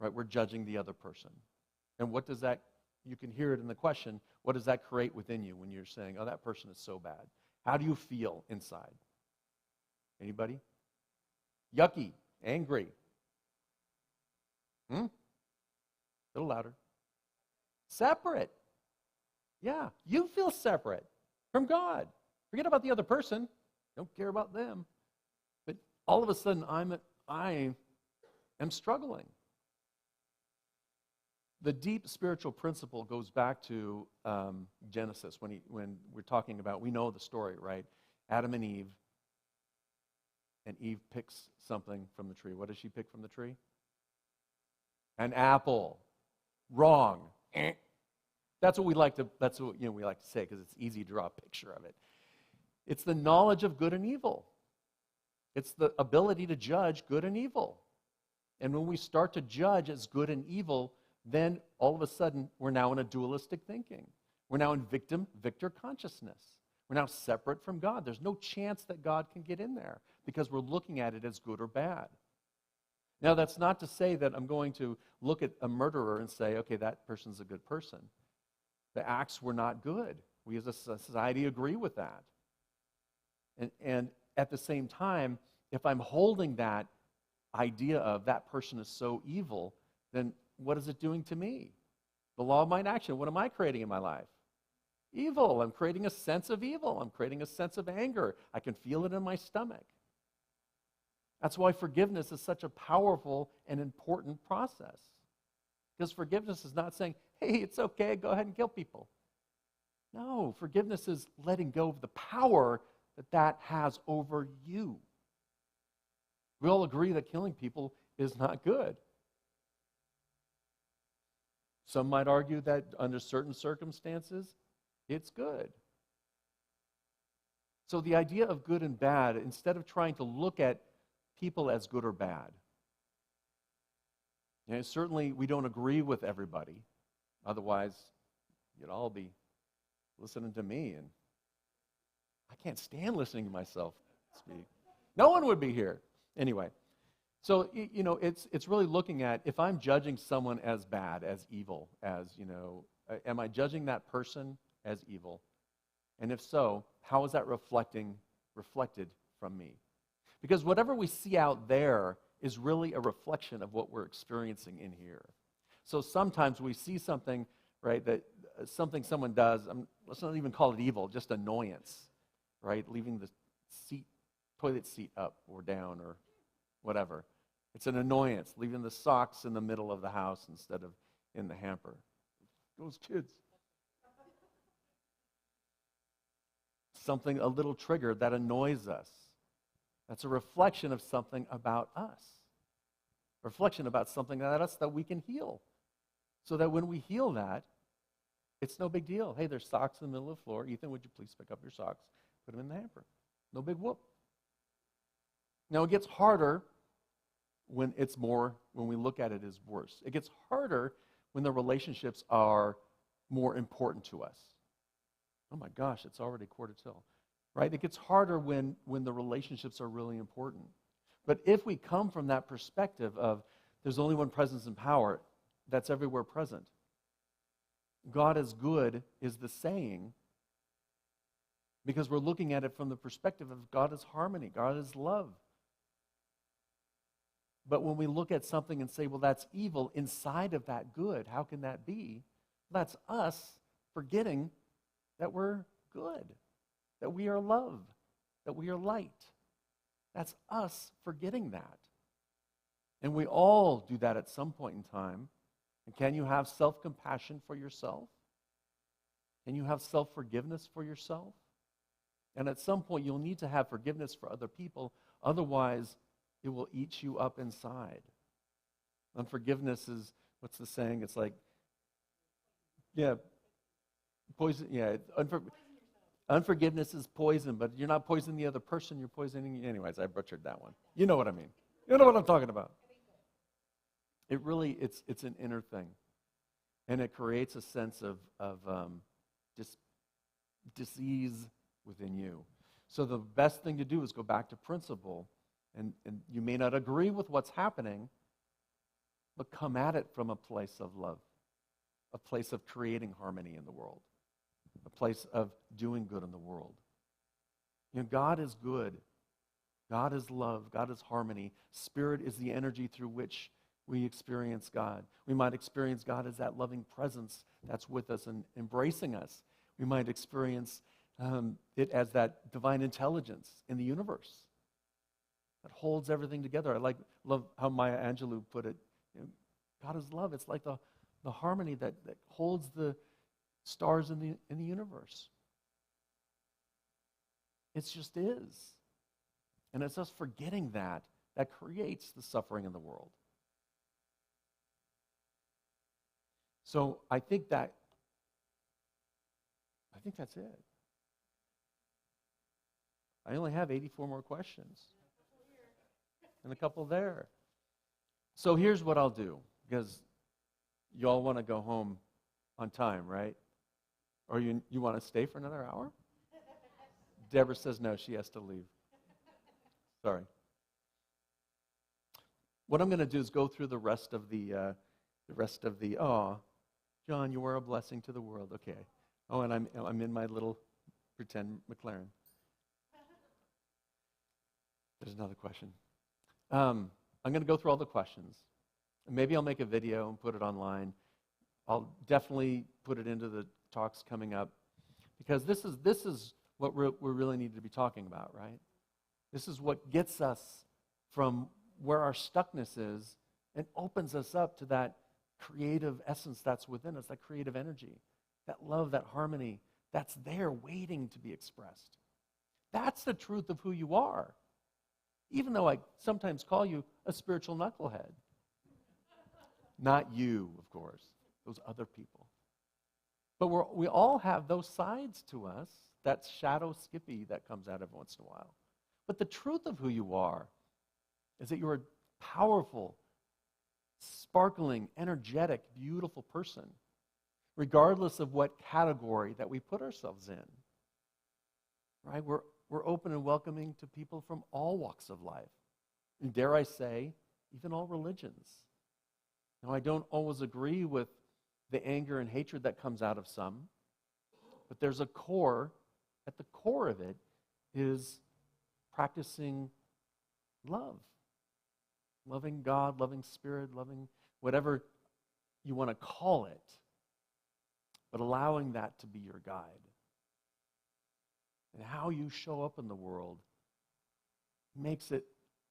Speaker 2: right, we're judging the other person. And what does that, you can hear it in the question, what does that create within you when you're saying, oh, that person is so bad? How do you feel inside? Anybody? Yucky, angry. A little louder. Separate. Yeah, you feel separate from God. Forget about the other person. Don't care about them. But all of a sudden, I am struggling. The deep spiritual principle goes back to Genesis when we're talking about, we know the story, right? Adam and Eve picks something from the tree. What does she pick from the tree? An apple. Wrong. That's what we like to say because it's easy to draw a picture of it. It's the knowledge of good and evil. It's the ability to judge good and evil. And when we start to judge as good and evil, then all of a sudden we're now in a dualistic thinking. We're now in victim-victor consciousness. We're now separate from God. There's no chance that God can get in there because we're looking at it as good or bad. Now, that's not to say that I'm going to look at a murderer and say, okay, that person's a good person. The acts were not good. We as a society agree with that. And at the same time, if I'm holding that idea of that person is so evil, then what is it doing to me? The law of mind action, what am I creating in my life? Evil. I'm creating a sense of evil. I'm creating a sense of anger. I can feel it in my stomach. That's why forgiveness is such a powerful and important process. Because forgiveness is not saying, hey, it's okay, go ahead and kill people. No, forgiveness is letting go of the power that has over you. We all agree that killing people is not good. Some might argue that under certain circumstances, it's good. So the idea of good and bad, instead of trying to look at people as good or bad, certainly we don't agree with everybody. Otherwise, you'd all be listening to me, and I can't stand listening to myself speak. No one would be here. Anyway, so, it's really looking at, if I'm judging someone as bad, as evil, am I judging that person as evil? And if so, how is that reflected from me? Because whatever we see out there is really a reflection of what we're experiencing in here. So sometimes we see something, right, that something someone does, let's not even call it evil, just annoyance, right? Leaving the toilet seat up or down or whatever. It's an annoyance, leaving the socks in the middle of the house instead of in the hamper. Those kids. Something, a little trigger that annoys us. That's a reflection of something about us. A reflection about something about us that we can heal. So that when we heal that, it's no big deal. Hey, there's socks in the middle of the floor. Ethan, would you please pick up your socks? Put them in the hamper. No big whoop. Now, it gets harder when we look at it as worse. It gets harder when the relationships are more important to us. Oh my gosh, it's already 1:45, right? It gets harder when the relationships are really important. But if we come from that perspective of there's only one presence and power that's everywhere present, God is good is the saying, because we're looking at it from the perspective of God is harmony, God is love. But when we look at something and say, well, that's evil, inside of that good, how can that be? That's us forgetting that we're good, that we are love, that we are light. That's us forgetting that. And we all do that at some point in time. And can you have self-compassion for yourself? Can you have self-forgiveness for yourself? And at some point, you'll need to have forgiveness for other people. Otherwise, it will eat you up inside. Unforgiveness is, what's the saying? It's like, poison. Unforgiveness is poison, but you're not poisoning the other person, you're poisoning. Anyways, I butchered that one. You know what I mean. You know what I'm talking about. It really, it's an inner thing. And it creates a sense of disease within you. So the best thing to do is go back to principle. And you may not agree with what's happening, but come at it from a place of love, a place of creating harmony in the world, a place of doing good in the world. God is good. God is love. God is harmony. Spirit is the energy through which we experience God. We might experience God as that loving presence that's with us and embracing us. We might experience it as that divine intelligence in the universe that holds everything together. Love how Maya Angelou put it. God is love. It's like the harmony that holds the stars in the universe. It just is. And it's us forgetting that creates the suffering in the world. So I think that's it. I only have 84 more questions. And a couple there. So here's what I'll do, because you all want to go home on time, right? Or you want to stay for another hour? Deborah says no, she has to leave. Sorry. What I'm going to do is go through the rest of the, John, you were a blessing to the world. Okay. Oh, and I'm in my little pretend McLaren. There's another question. I'm going to go through all the questions. Maybe I'll make a video and put it online. I'll definitely put it into the talks coming up, because this is what we really need to be talking about, right? This is what gets us from where our stuckness is and opens us up to that creative essence that's within us, that creative energy, that love, that harmony, that's there waiting to be expressed. That's the truth of who you are. Even though I sometimes call you a spiritual knucklehead. Not you, of course, those other people. But we all have those sides to us, that shadow Skippy that comes out every once in a while. But the truth of who you are is that you're a powerful, sparkling, energetic, beautiful person, regardless of what category that we put ourselves in. Right? We're open and welcoming to people from all walks of life. And dare I say, even all religions. Now, I don't always agree with the anger and hatred that comes out of some, but there's a core. At the core of it is practicing love. Loving God, loving Spirit, loving whatever you want to call it, but allowing that to be your guide. And how you show up in the world makes it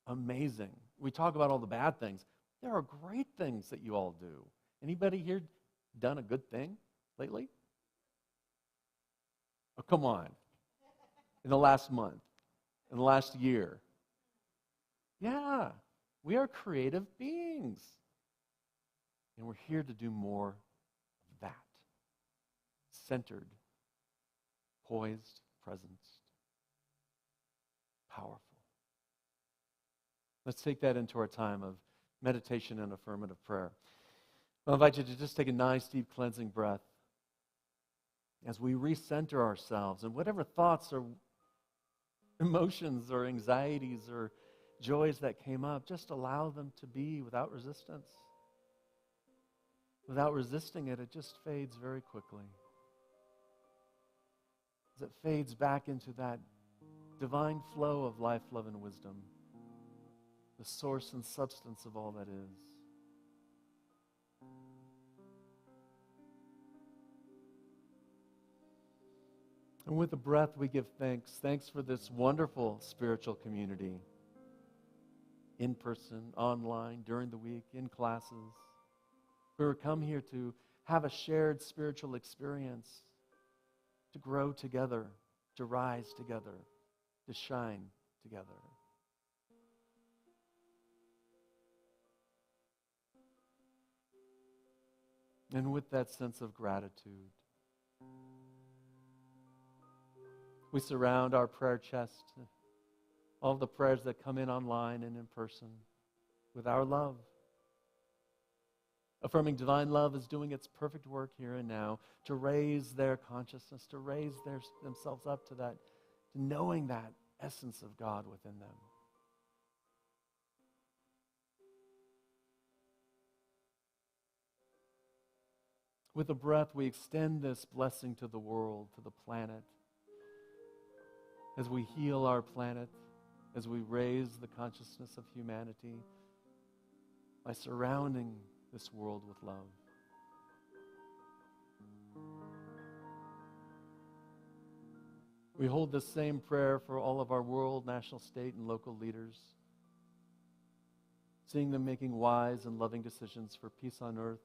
Speaker 2: amazing. We talk about all the bad things. There are great things that you all do. Anybody here done a good thing lately? Oh, come on. In the last month, in the last year. Yeah, we are creative beings. And we're here to do more of that. Centered, poised, presenced, powerful. Let's take that into our time of meditation and affirmative prayer. I'll invite you to just take a nice, deep, cleansing breath as we recenter ourselves, and whatever thoughts or emotions or anxieties or joys that came up, just allow them to be without resistance. Without resisting it, it just fades very quickly. As it fades back into that divine flow of life, love, and wisdom, the source and substance of all that is. And with the breath, we give thanks. Thanks for this wonderful spiritual community. In person, online, during the week, in classes. We come here to have a shared spiritual experience, to grow together, to rise together, to shine together. And with that sense of gratitude, we surround our prayer chest, all the prayers that come in online and in person, with our love. Affirming divine love is doing its perfect work here and now to raise their consciousness, to raise themselves up to that, to knowing that essence of God within them. With a breath, we extend this blessing to the world, to the planet, as we heal our planet, as we raise the consciousness of humanity by surrounding this world with love. We hold this same prayer for all of our world, national, state, and local leaders, seeing them making wise and loving decisions for peace on earth,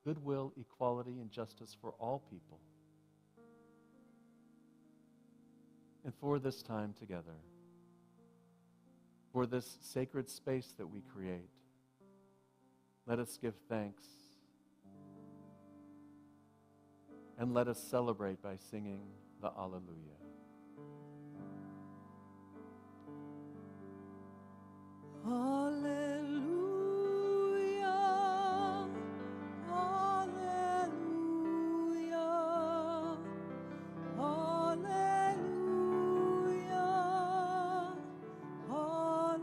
Speaker 2: goodwill, equality, and justice for all people. And for this time together, for this sacred space that we create, let us give thanks and let us celebrate by singing the Alleluia.
Speaker 1: Hallelujah, hallelujah, hallelujah, hallelujah, hallelujah,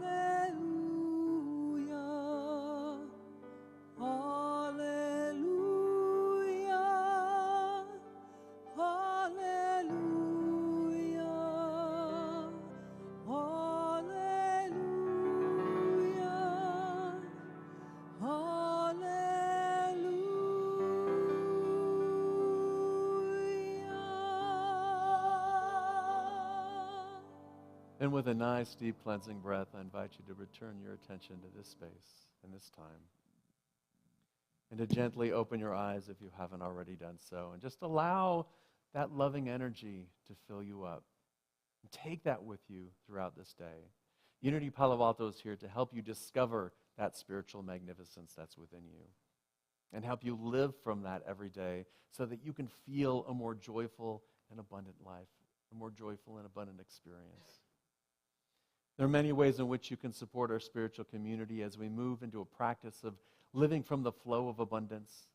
Speaker 2: And with a nice, deep cleansing breath, I invite you to return your attention to this space and this time. And to gently open your eyes if you haven't already done so. And just allow that loving energy to fill you up. And take that with you throughout this day. Unity Palo Alto is here to help you discover that spiritual magnificence that's within you. And help you live from that every day so that you can feel a more joyful and abundant life. A more joyful and abundant experience. There are many ways in which you can support our spiritual community as we move into a practice of living from the flow of abundance.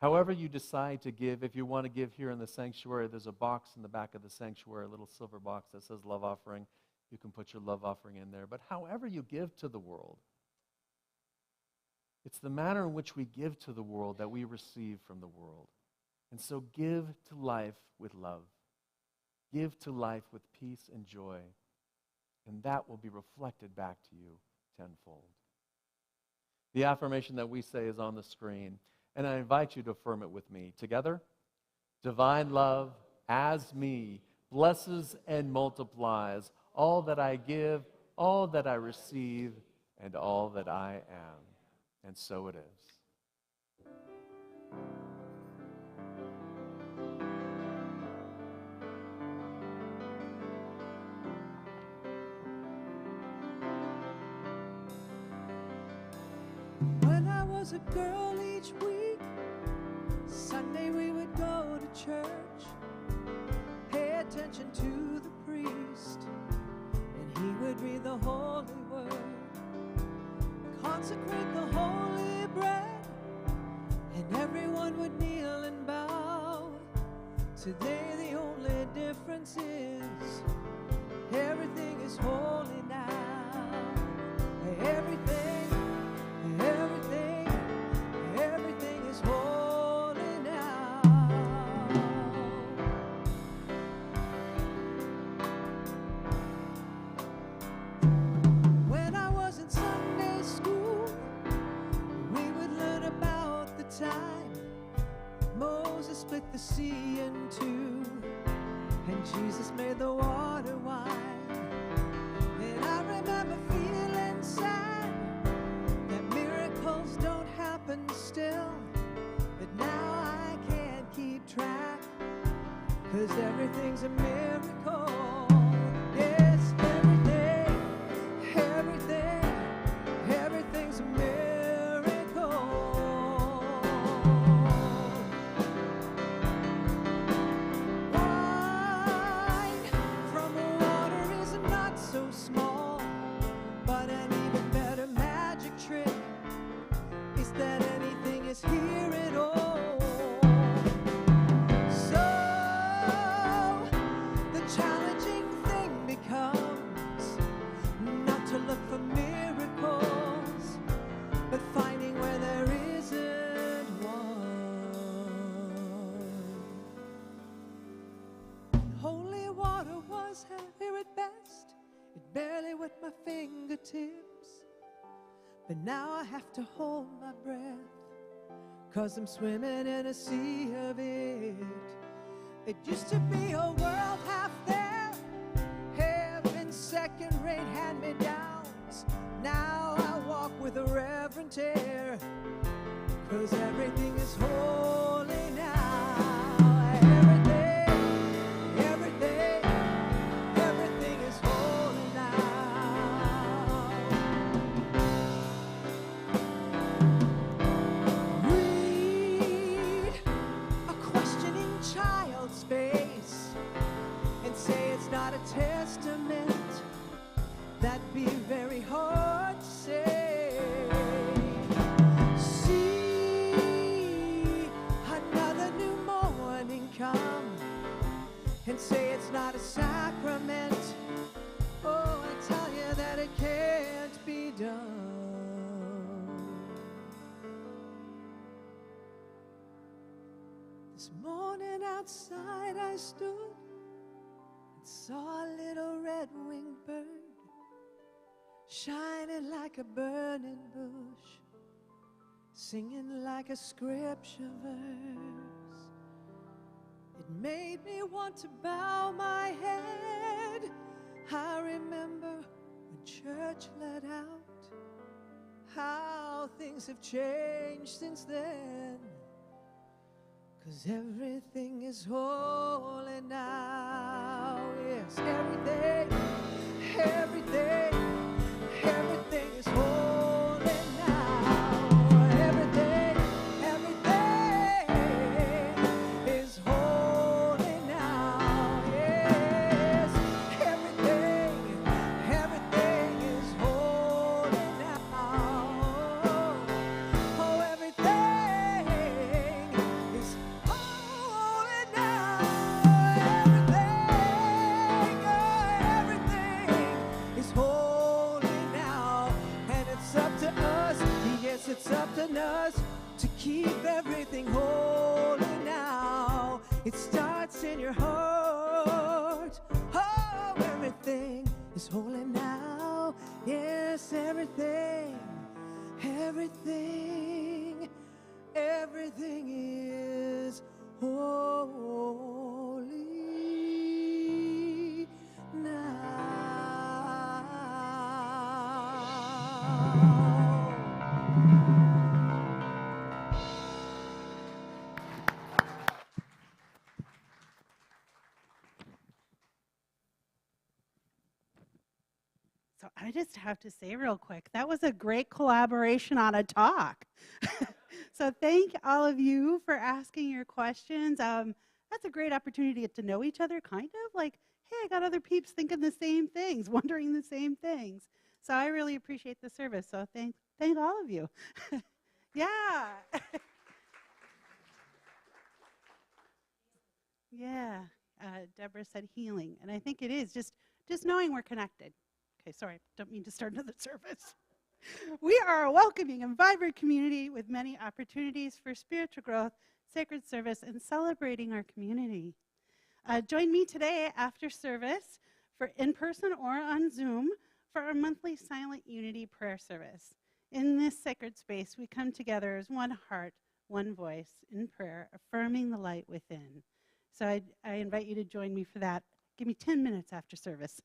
Speaker 2: However you decide to give, if you want to give here in the sanctuary, there's a box in the back of the sanctuary, a little silver box that says love offering. You can put your love offering in there. But however you give to the world, it's the manner in which we give to the world that we receive from the world. And so give to life with love. Give to life with peace and joy. And that will be reflected back to you tenfold. The affirmation that we say is on the screen, and I invite you to affirm it with me. Together, divine love as me blesses and multiplies all that I give, all that I receive, and all that I am. And so it is.
Speaker 1: When I was a girl each week, Sunday we would go to church, pay attention to the priest, and he would read the holy word, consecrate the holy bread, and everyone would kneel and bow. Today the only difference is everything is holy now. Everything is holy now. When I was in Sunday school, we would learn about the time Moses split the sea in two, and Jesus made the water wine. And I remember feeling sad that miracles don't happen still, but now I can't keep track, 'cause everything's a miracle. Yes, everything's a miracle. Wine from water is not so small, but an even better magic trick is that anything is here at all. So the challenging thing becomes not to look for miracles, but finding where there isn't one. Holy water was here at best. It barely wet my fingertips. But now I have to hold my breath, 'cause I'm swimming in a sea of it. It used to be a world half there, second-rate hand-me-downs. Now I walk with a reverent air, 'cause everything is holy now. Everything, everything, everything is holy now. Read a questioning child's face and say it's not a testament. That'd be very hard to say. See another new morning come and say it's not a sacrament. Oh, I tell you that it can't be done. This morning outside I stood and saw a little red-winged bird shining like a burning bush, singing like a scripture verse. It made me want to bow my head. I remember when church let out, how things have changed since then. 'Cause everything is holy now. Yes, everything, everything, everything is holy now. Everything, everything is holy now. Yes, everything, everything is holy now. Oh, everything is holy now. Everything is holy now. And it's up to us, yes, it's up to us to keep everything holy now. It starts in your heart. Oh, everything is holy now. Yes, everything, everything, everything is holy now.
Speaker 3: So I just have to say real quick, that was a great collaboration on a talk. So thank all of you for asking your questions. That's a great opportunity to get to know each other, kind of like, hey, I got other peeps thinking the same things, wondering the same things. So I really appreciate the service. So thank all of you. Yeah. Yeah. Deborah said healing, and I think it is just knowing we're connected. Okay, sorry, don't mean to start another service. We are a welcoming and vibrant community with many opportunities for spiritual growth, sacred service, and celebrating our community. Join me today after service for in-person or on Zoom for our monthly Silent Unity prayer service. In this sacred space, we come together as one heart, one voice in prayer, affirming the light within. So I invite you to join me for that. Give me 10 minutes after service.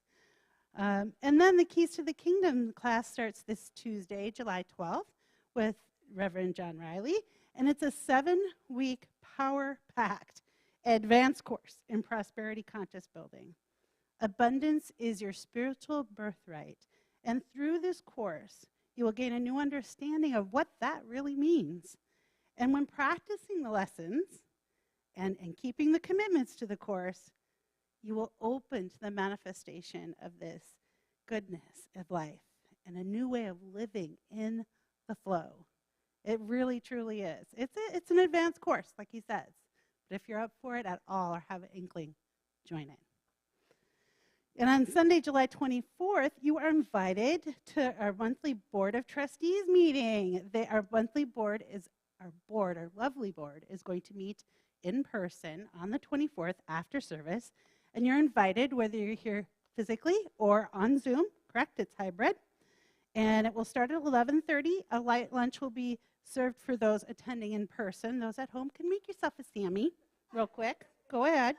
Speaker 3: And then the Keys to the Kingdom class starts this Tuesday, July 12th, with Reverend John Riley. And it's a 7-week power-packed advanced course in prosperity conscious building. Abundance is your spiritual birthright. And through this course, you will gain a new understanding of what that really means. And when practicing the lessons and keeping the commitments to the course, you will open to the manifestation of this goodness of life and a new way of living in the flow. It really, truly is. It's an advanced course, like he says. But if you're up for it at all or have an inkling, join it. And on Sunday, July 24th, you are invited to our monthly Board of Trustees meeting. Our lovely board is going to meet in person on the 24th after service. And you're invited, whether you're here physically or on Zoom, correct? It's hybrid. And it will start at 11:30. A light lunch will be served for those attending in person. Those at home can make yourself a Sammy real quick. Go ahead.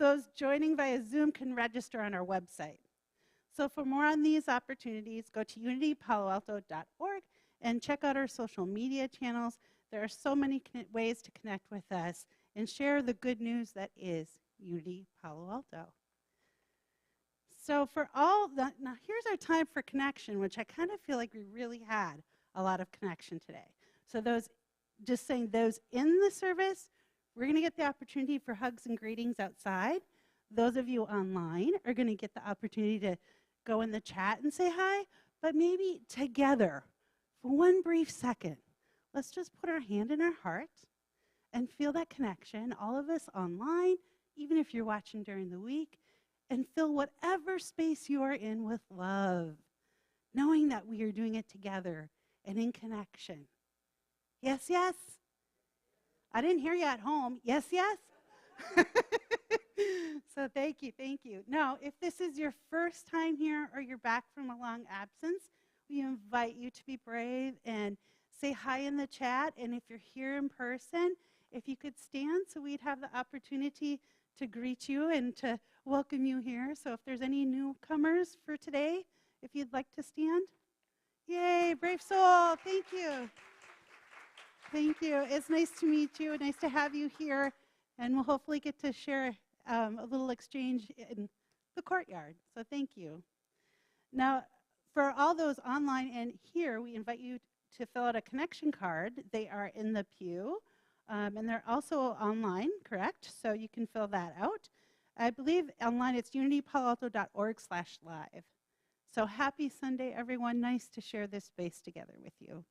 Speaker 3: Those joining via Zoom can register on our website. So for more on these opportunities, go to unitypaloalto.org and check out our social media channels. There are so many ways to connect with us and share the good news that is Unity Palo Alto. So for all that, now here's our time for connection, which I kind of feel like we really had a lot of connection today. So those, just saying those in the service, we're going to get the opportunity for hugs and greetings outside. Those of you online are going to get the opportunity to go in the chat and say hi, but maybe together for one brief second, let's just put our hand in our heart and feel that connection, all of us online, even if you're watching during the week, and fill whatever space you are in with love, knowing that we are doing it together and in connection. Yes, yes? I didn't hear you at home. Yes, yes? So thank you, thank you. Now, if this is your first time here or you're back from a long absence, we invite you to be brave and say hi in the chat. And if you're here in person, if you could stand so we'd have the opportunity to greet you and to welcome you here. So if there's any newcomers for today, if you'd like to stand. Yay, brave soul, thank you. Thank you. It's nice to meet you, nice to have you here, and we'll hopefully get to share a little exchange in the courtyard. So thank you. Now, for all those online and here, we invite you to fill out a connection card. They are in the pew, and they're also online, correct? So you can fill that out. I believe online it's unitypaloalto.org/live. So happy Sunday, everyone. Nice to share this space together with you.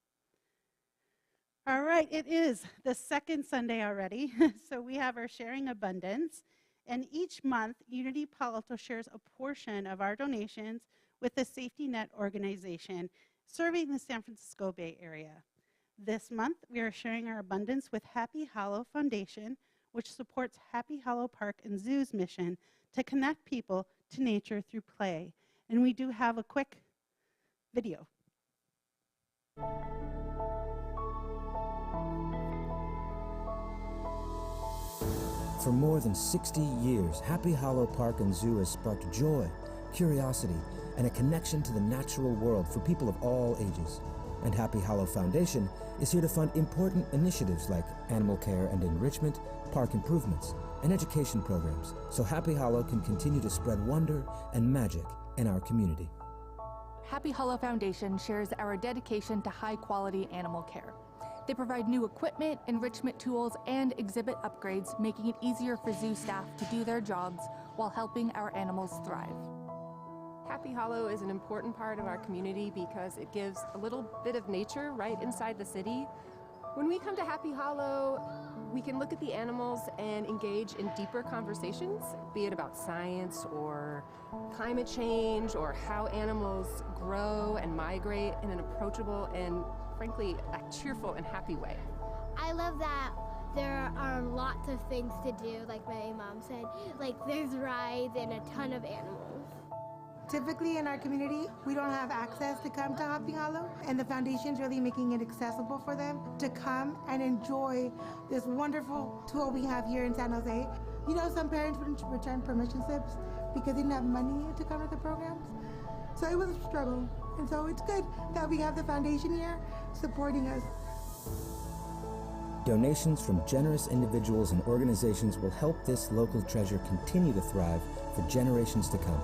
Speaker 3: All right, it is the second Sunday already, so we have our Sharing Abundance, and each month, Unity Palo Alto shares a portion of our donations with the Safety Net organization serving the San Francisco Bay Area. This month, we are sharing our abundance with Happy Hollow Foundation, which supports Happy Hollow Park and Zoo's mission to connect people to nature through play. And we do have a quick video.
Speaker 4: For more than 60 years, Happy Hollow Park and Zoo has sparked joy, curiosity, and a connection to the natural world for people of all ages. And Happy Hollow Foundation is here to fund important initiatives like animal care and enrichment, park improvements, and education programs, so Happy Hollow can continue to spread wonder and magic in our community.
Speaker 5: Happy Hollow Foundation shares our dedication to high-quality animal care. They provide new equipment, enrichment tools, and exhibit upgrades, making it easier for zoo staff to do their jobs while helping our animals thrive.
Speaker 6: Happy Hollow is an important part of our community because it gives a little bit of nature right inside the city. When we come to Happy Hollow, we can look at the animals and engage in deeper conversations, be it about science or climate change or how animals grow and migrate in an approachable and frankly, a cheerful and happy way.
Speaker 7: I love that there are lots of things to do, like my mom said. Like there's rides and a ton of animals.
Speaker 8: Typically in our community, we don't have access to come to Happy Hollow, and the foundation's really making it accessible for them to come and enjoy this wonderful tool we have here in San Jose. You know, some parents wouldn't return permission slips because they didn't have money to come to the programs. So it was a struggle. And so it's good that we have the foundation here supporting us.
Speaker 4: Donations from generous individuals and organizations will help this local treasure continue to thrive for generations to come.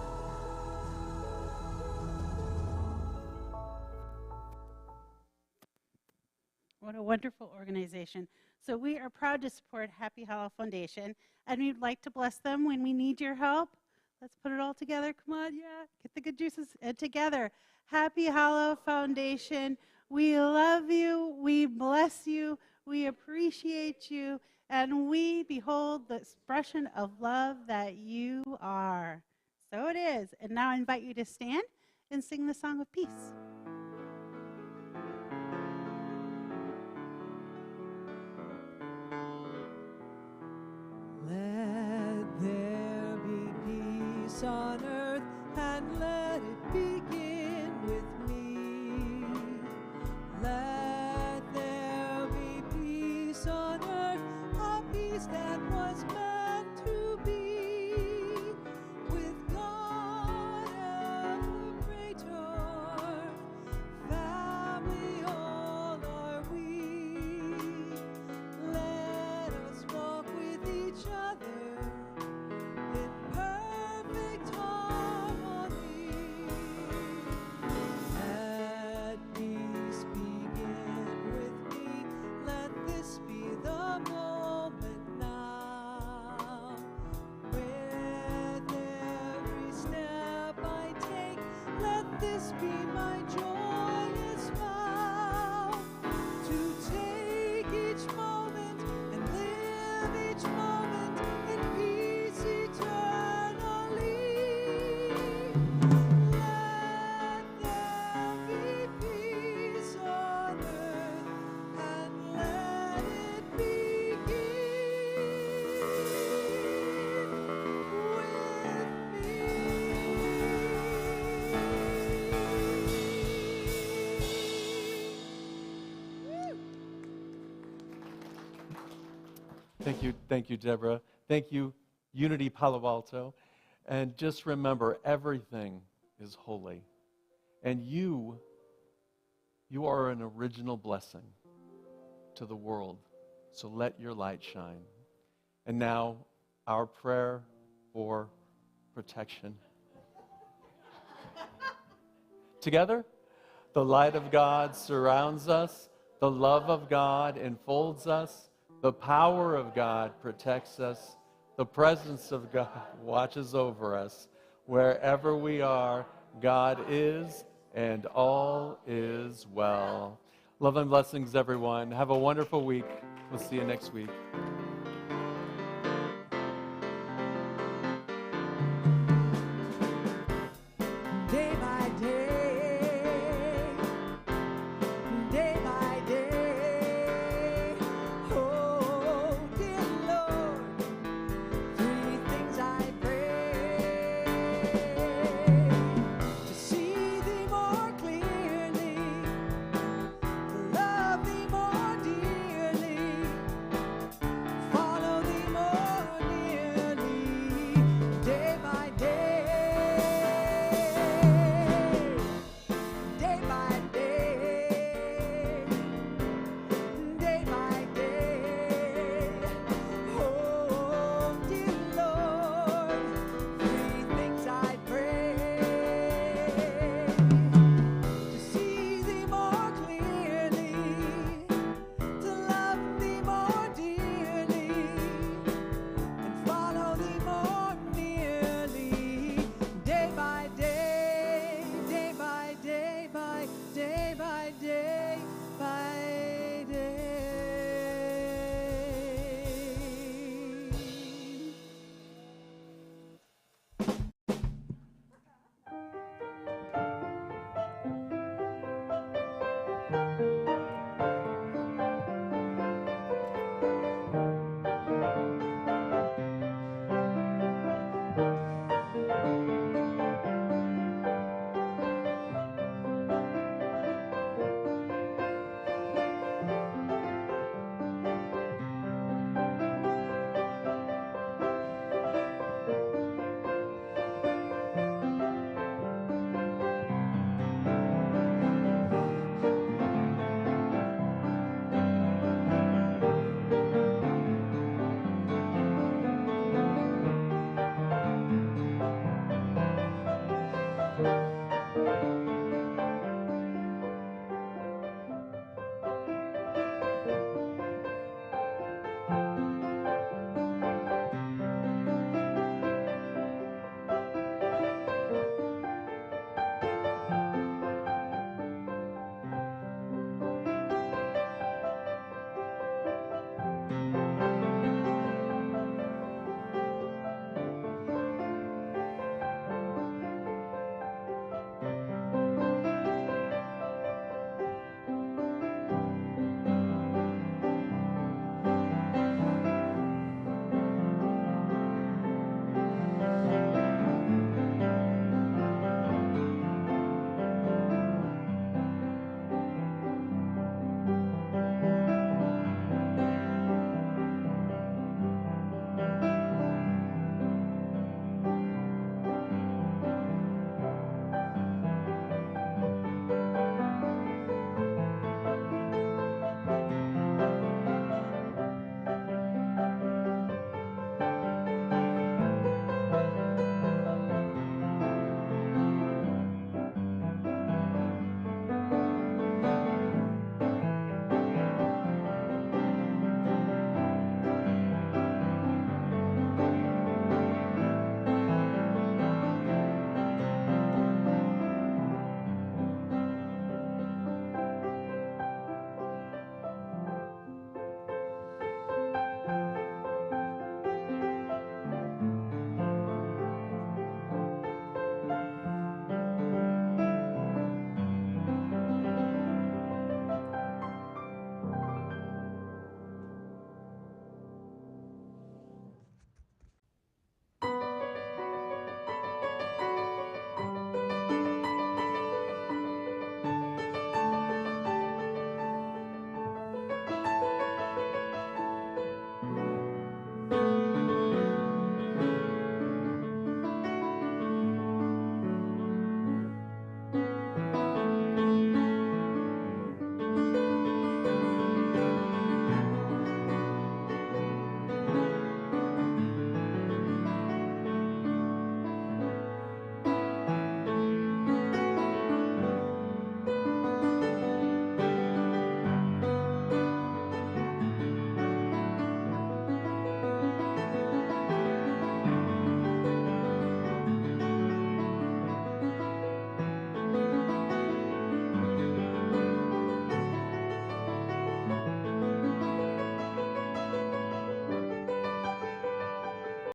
Speaker 3: What a wonderful organization. So we are proud to support Happy Hollow Foundation, and we'd like to bless them when we need your help. Let's put it all together. Come on, yeah. Get the good juices together. Happy Hollow Foundation, we love you, we bless you, we appreciate you, and we behold the expression of love that you are. So it is. And now I invite you to stand and sing the song of peace.
Speaker 1: Let there be peace on earth, and let it begin with me. Let there be peace on earth, a peace that was meant to be, with God and
Speaker 2: Thank you, Deborah. Thank you, Unity Palo Alto. And just remember, everything is holy. And you are an original blessing to the world. So let your light shine. And now, our prayer for protection. Together, the light of God surrounds us, the love of God enfolds us, the power of God protects us, the presence of God watches over us. Wherever we are, God is, and all is well. Love and blessings, everyone. Have a wonderful week. We'll see you next week.